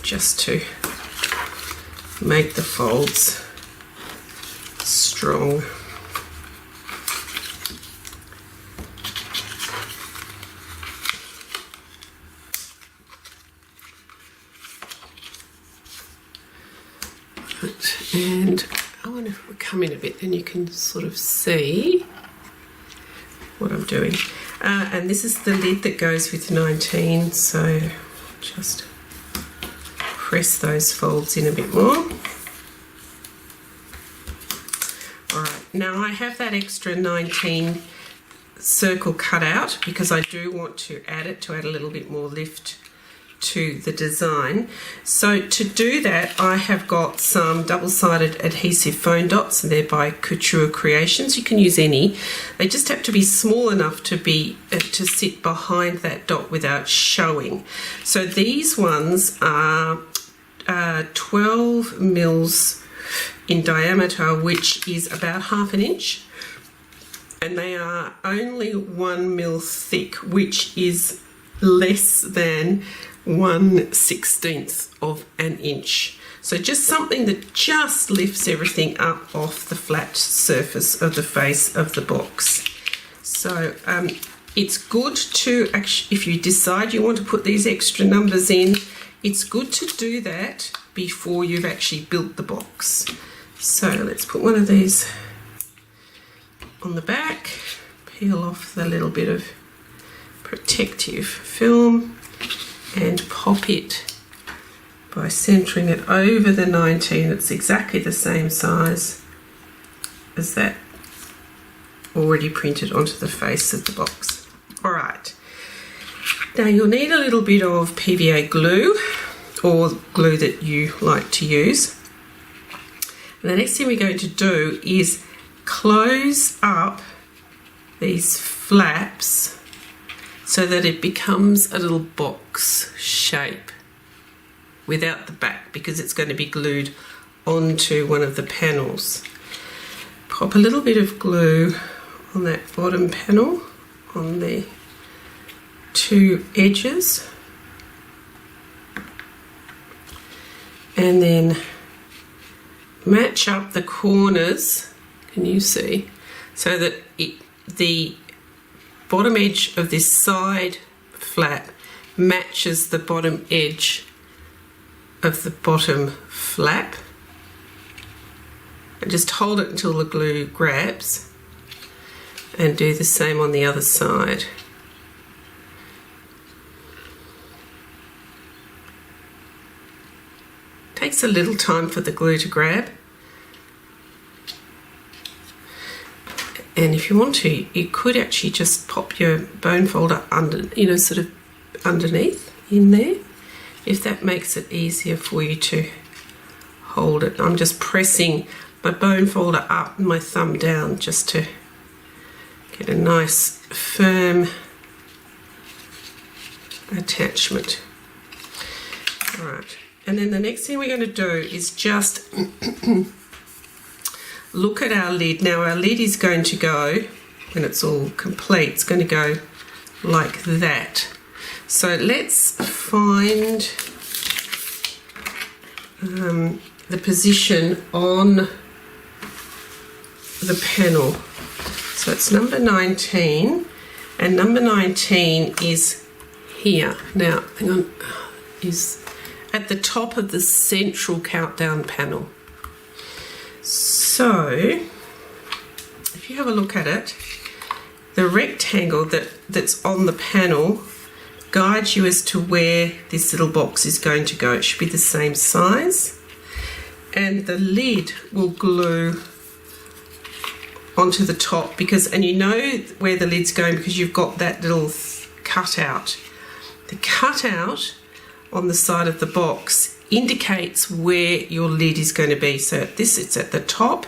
just to make the folds strong. And I wonder if we'll come in a bit, then you can sort of see what I'm doing. And this is the lid that goes with 19, so just press those folds in a bit more. Alright, now I have that extra 19 circle cut out because I do want to add it to add a little bit more lift to the design. So to do that, I have got some double-sided adhesive foam dots, and they're by Couture Creations. You can use any. They just have to be small enough to be to sit behind that dot without showing. So these ones are 12 mils in diameter, which is about ½ inch, and they are only 1 mil thick, which is less than 1/16 of an inch. So just something that just lifts everything up off the flat surface of the face of the box. So it's good to actually, if you decide you want to put these extra numbers in, it's good to do that before you've actually built the box. So let's put one of these on the back, peel off the little bit of protective film, and pop it by centering it over the 19. It's exactly the same size as that already printed onto the face of the box. Alright, now you'll need a little bit of PVA glue or glue that you like to use. And the next thing we're going to do is close up these flaps so that it becomes a little box shape without the back, because it's going to be glued onto one of the panels. Pop a little bit of glue on that bottom panel on the two edges, and then match up the corners, can you see, so that the bottom edge of this side flap matches the bottom edge of the bottom flap, and just hold it until the glue grabs, and do the same on the other side. Takes a little time for the glue to grab, and if you want to, you could actually just pop your bone folder under, sort of underneath in there, if that makes it easier for you to hold it. I'm just pressing my bone folder up and my thumb down just to get a nice firm attachment. All right, and then the next thing we're going to do is just look at our lid. Now our lid is going to go, when it's all complete, it's going to go like that. So let's find the position on the panel. So it's number 19, and number 19 is here. Now, hang on, is at the top of the central countdown panel. So, if you have a look at it, the rectangle that's on the panel guides you as to where this little box is going to go. It should be the same size, and the lid will glue onto the top, and you know where the lid's going because you've got that little cutout. The cutout on the side of the box indicates where your lid is going to be. So it's at the top.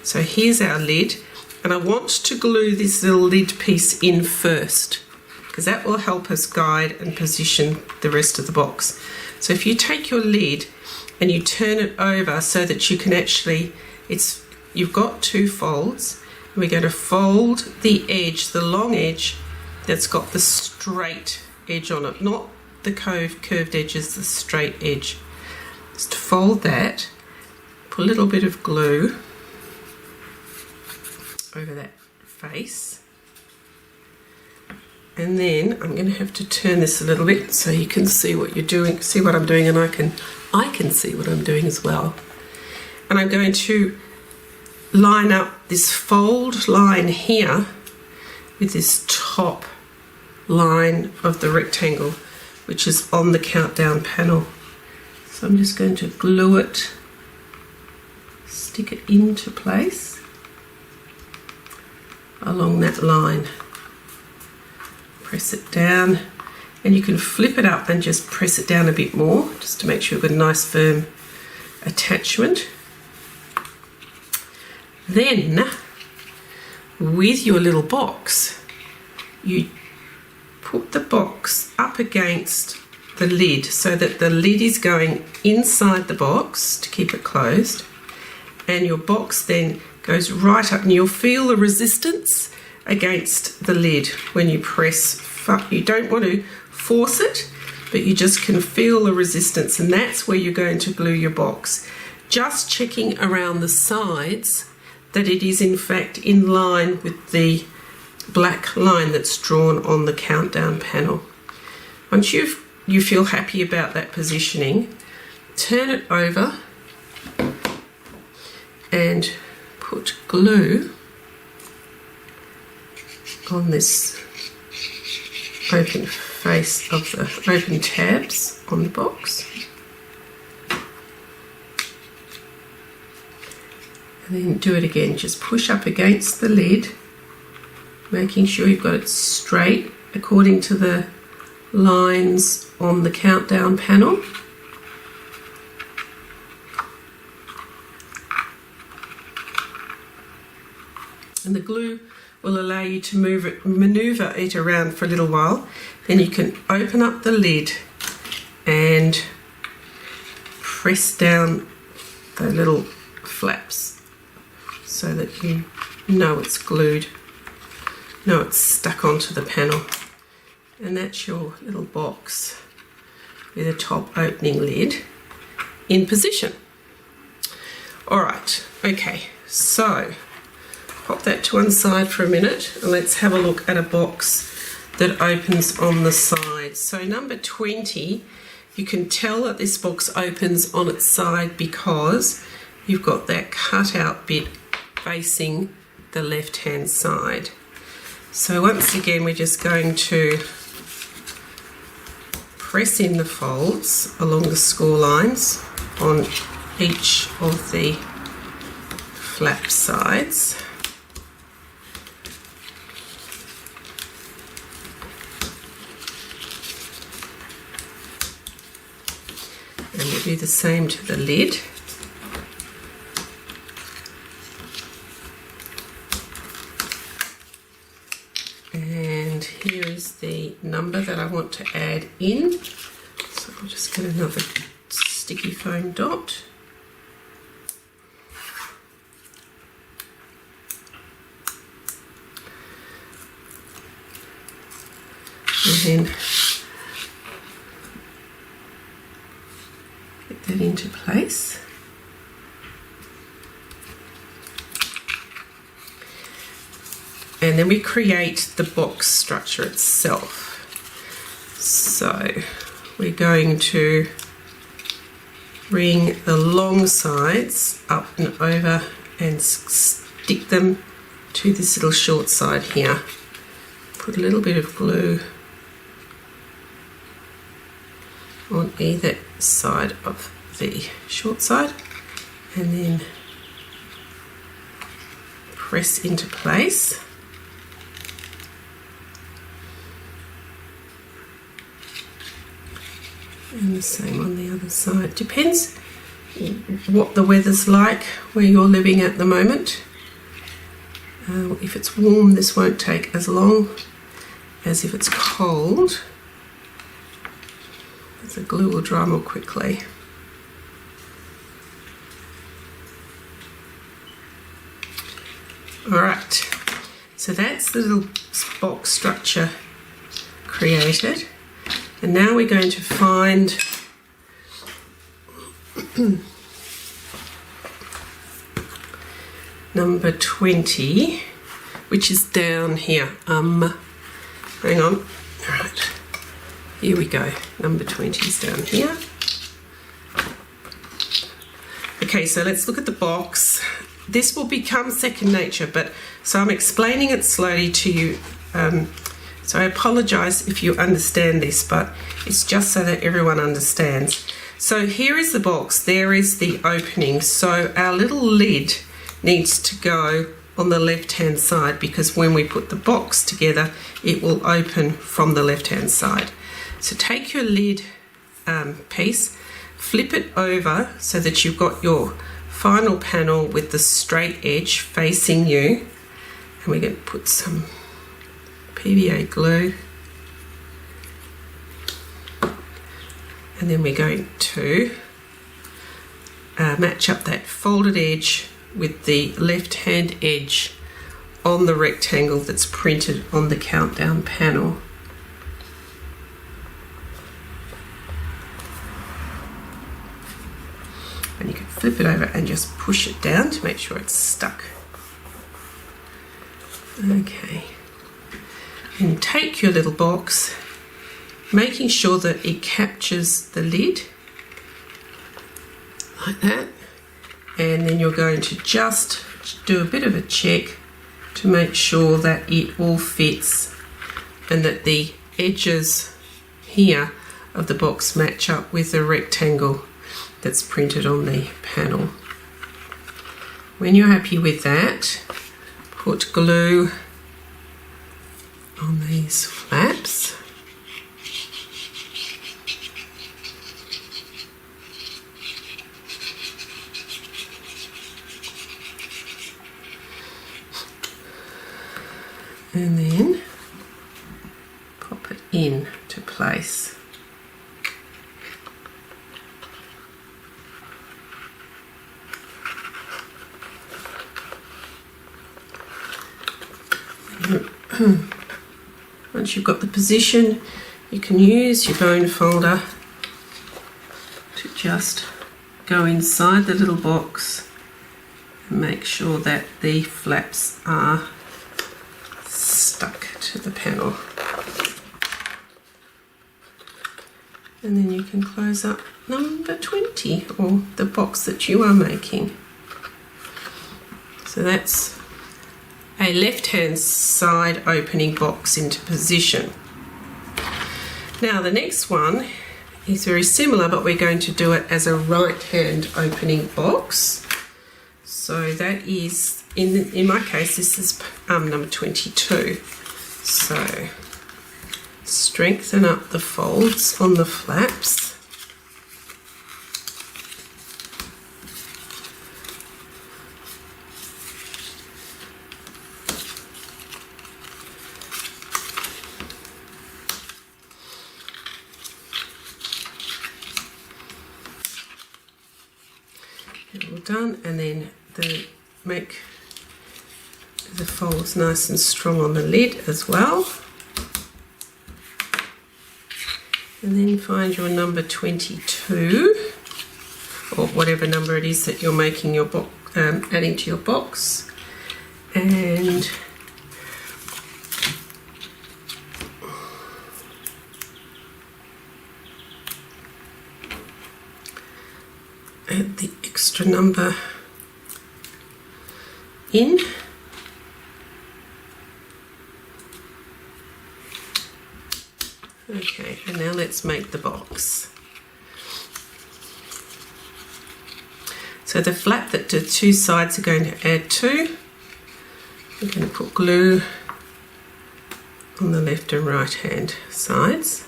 So here's our lid, and I want to glue this little lid piece in first, because that will help us guide and position the rest of the box. So if you take your lid and you turn it over so that you can actually, you've got two folds, and we're going to fold the edge, the long edge that's got the straight edge on it, not the curved edges, the straight edge. Just fold that, put a little bit of glue over that face, and then I'm going to have to turn this a little bit so you can see what you're doing, see what I'm doing, and I can see what I'm doing as well. and I'm going to line up this fold line here with this top line of the rectangle, which is on the countdown panel. So I'm just going to glue it, stick it into place along that line. Press it down, and you can flip it up and just press it down a bit more just to make sure you've got a nice firm attachment. Then with your little box, you put the box up against the lid so that the lid is going inside the box to keep it closed, and your box then goes right up, and you'll feel the resistance against the lid when you press. You don't want to force it, but you just can feel the resistance, and that's where you're going to glue your box. Just checking around the sides that it is in fact in line with the black line that's drawn on the countdown panel. Once you feel happy about that positioning, turn it over and put glue on this open face of the open tabs on the box. And then do it again, just push up against the lid, making sure you've got it straight according to the lines on the countdown panel. And the glue will allow you to maneuver it around for a little while. Then you can open up the lid and press down the little flaps so that you know it's glued, know it's stuck onto the panel. And that's your little box with a top opening lid in position. All right, okay, so pop that to one side for a minute and let's have a look at a box that opens on the side. So number 20, you can tell that this box opens on its side because you've got that cutout bit facing the left hand side. So once again, we're just going to press in the folds along the score lines on each of the flap sides. And we'll do the same to the lid. And here is the number that I want to add in. So I'll just get another sticky foam dot. And then get that into place. And then we create the box structure itself. So we're going to bring the long sides up and over and stick them to this little short side here. Put a little bit of glue on either side of the short side and then press into place. And the same on the other side. Depends what the weather's like where you're living at the moment. If it's warm, this won't take as long as if it's cold. The glue will dry more quickly. Alright, so that's the little box structure created. And now we're going to find number 20, which is down here. Hang on. Alright, here we go. Number 20 is down here. Okay, Okay, so let's look at the box. This will become second nature, but so I'm explaining it slowly to you. So I apologize if you understand this, but it's just so that everyone understands. So here is the box, there is the opening. So our little lid needs to go on the left-hand side, because when we put the box together, it will open from the left-hand side. So take your lid piece, flip it over so that you've got your final panel with the straight edge facing you, and we're going to put some PVA glue, and then we're going to match up that folded edge with the left hand edge on the rectangle that's printed on the countdown panel. And you can flip it over and just push it down to make sure it's stuck. Okay. And take your little box, making sure that it captures the lid like that, and then you're going to just do a bit of a check to make sure that it all fits and that the edges here of the box match up with the rectangle that's printed on the panel. When you're happy with that, put glue on these flaps. And then pop it in to place. Once you've got the position, you can use your bone folder to just go inside the little box and make sure that the flaps are stuck to the panel. And then you can close up number 20, or the box that you are making. So that's a left-hand side opening box into position. Now the next one is very similar, but we're going to do it as a right-hand opening box. So that is, in my case, this is number 22. So strengthen up the folds on the flaps. All done, and then make the folds nice and strong on the lid as well. And then find your number 22, or whatever number it is that you're making your box, adding to your box, and add the extra number in. Okay, and now let's make the box. So the flap that the two sides are going to add to, we're going to put glue on the left and right hand sides.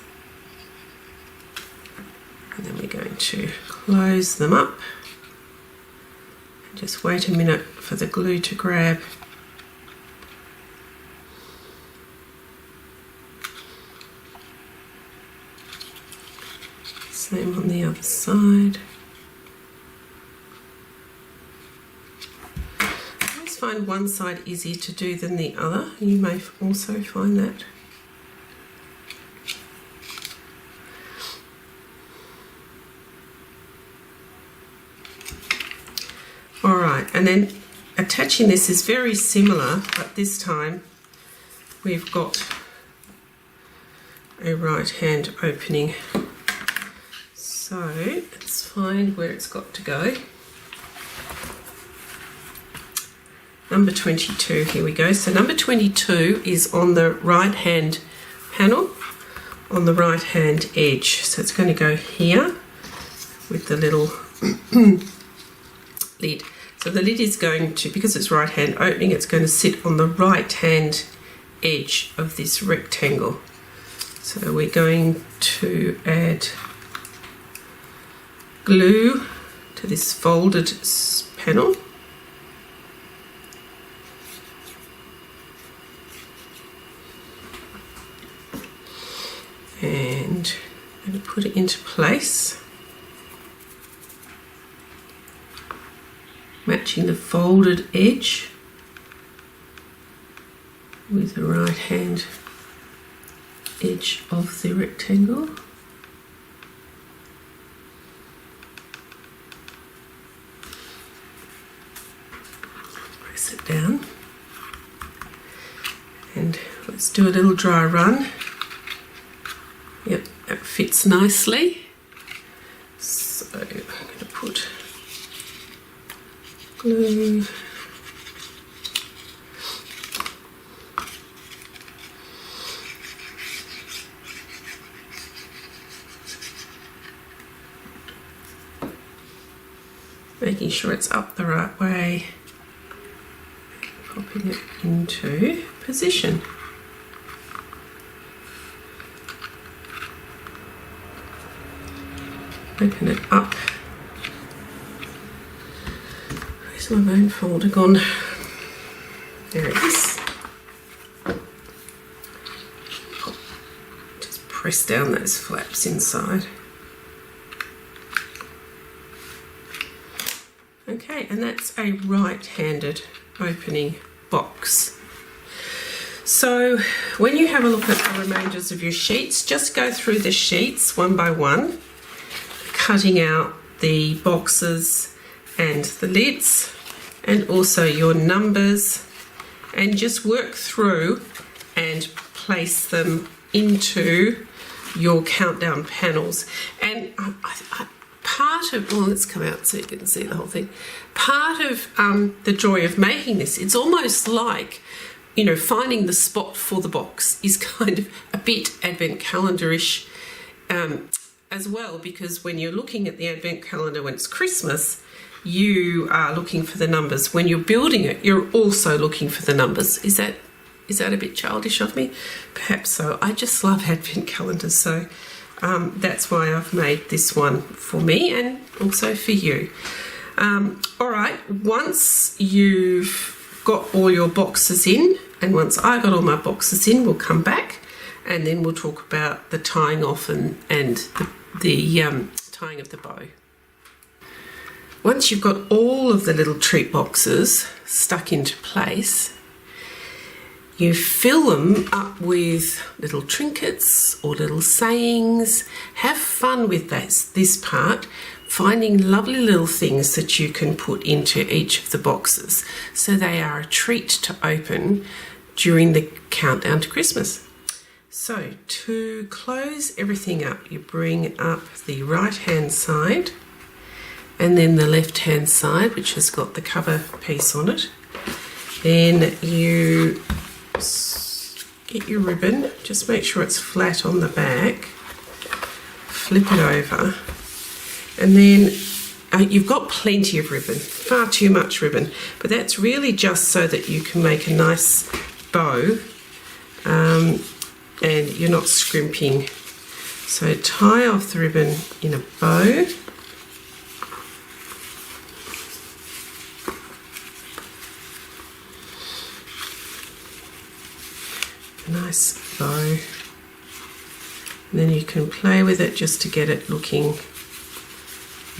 And then we're going to close them up and just wait a minute for the glue to grab. Same on the other side. I always find one side easier to do than the other. You may also find that. Alright, and then attaching this is very similar, but this time we've got a right hand opening. So let's find where it's got to go. Number 22, here we go. So number 22 is on the right hand panel, on the right hand edge. So it's going to go here with the little lid. So the lid is going to, because it's right hand opening, it's going to sit on the right hand edge of this rectangle. So we're going to add glue to this folded panel. And I'm going to put it into place, matching the folded edge with the right hand edge of the rectangle. Press it down and let's do a little dry run. Yep, that fits nicely. So I'm going to put glue. Making sure it's up the right way. Popping it into position. Open it up. Where's my bone folder gone? There it is. Just press down those flaps inside. Okay, and that's a right-handed opening box. So when you have a look at the remainders of your sheets, just go through the sheets one by one, cutting out the boxes and the lids and also your numbers, and just work through and place them into your countdown panels. And part of, well, let's come out so you can see the whole thing. Part of the joy of making this, it's almost like, you know, finding the spot for the box is kind of a bit advent calendar-ish as well, because when you're looking at the advent calendar when it's Christmas, you are looking for the numbers. When you're building it, you're also looking for the numbers. Is that a bit childish of me? Perhaps so. I just love advent calendars, so that's why I've made this one for me and also for you. All right, once you've got all your boxes in, and once I got all my boxes in, we'll come back and then we'll talk about the tying off and the tying of the bow. Once you've got all of the little treat boxes stuck into place, you fill them up with little trinkets or little sayings. Have fun with this part, finding lovely little things that you can put into each of the boxes so they are a treat to open during the countdown to Christmas. So to close everything up, you bring up the right hand side and then the left hand side, which has got the cover piece on it. Then you get your ribbon, just make sure it's flat on the back, flip it over, and then you've got plenty of ribbon, far too much ribbon, but that's really just so that you can make a nice bow and you're not scrimping. So tie off the ribbon in a bow. Nice bow, and then you can play with it just to get it looking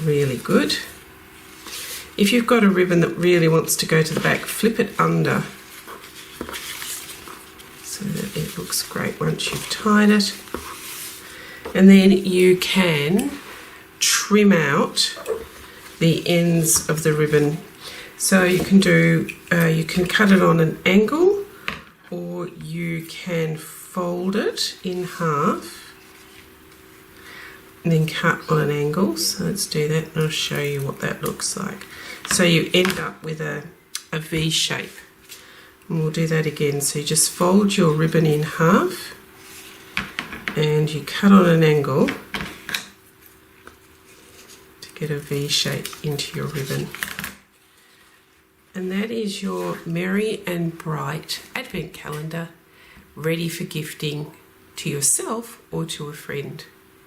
really good. If you've got a ribbon that really wants to go to the back, flip it under so that it looks great once you've tied it, and then you can trim out the ends of the ribbon. So you can do you can cut it on an angle, or you can fold it in half and then cut on an angle. So let's do that and I'll show you what that looks like. So you end up with a a V shape. And we'll do that again. So you just fold your ribbon in half and you cut on an angle to get a V shape into your ribbon. And that is your merry and bright advent calendar, ready for gifting to yourself or to a friend.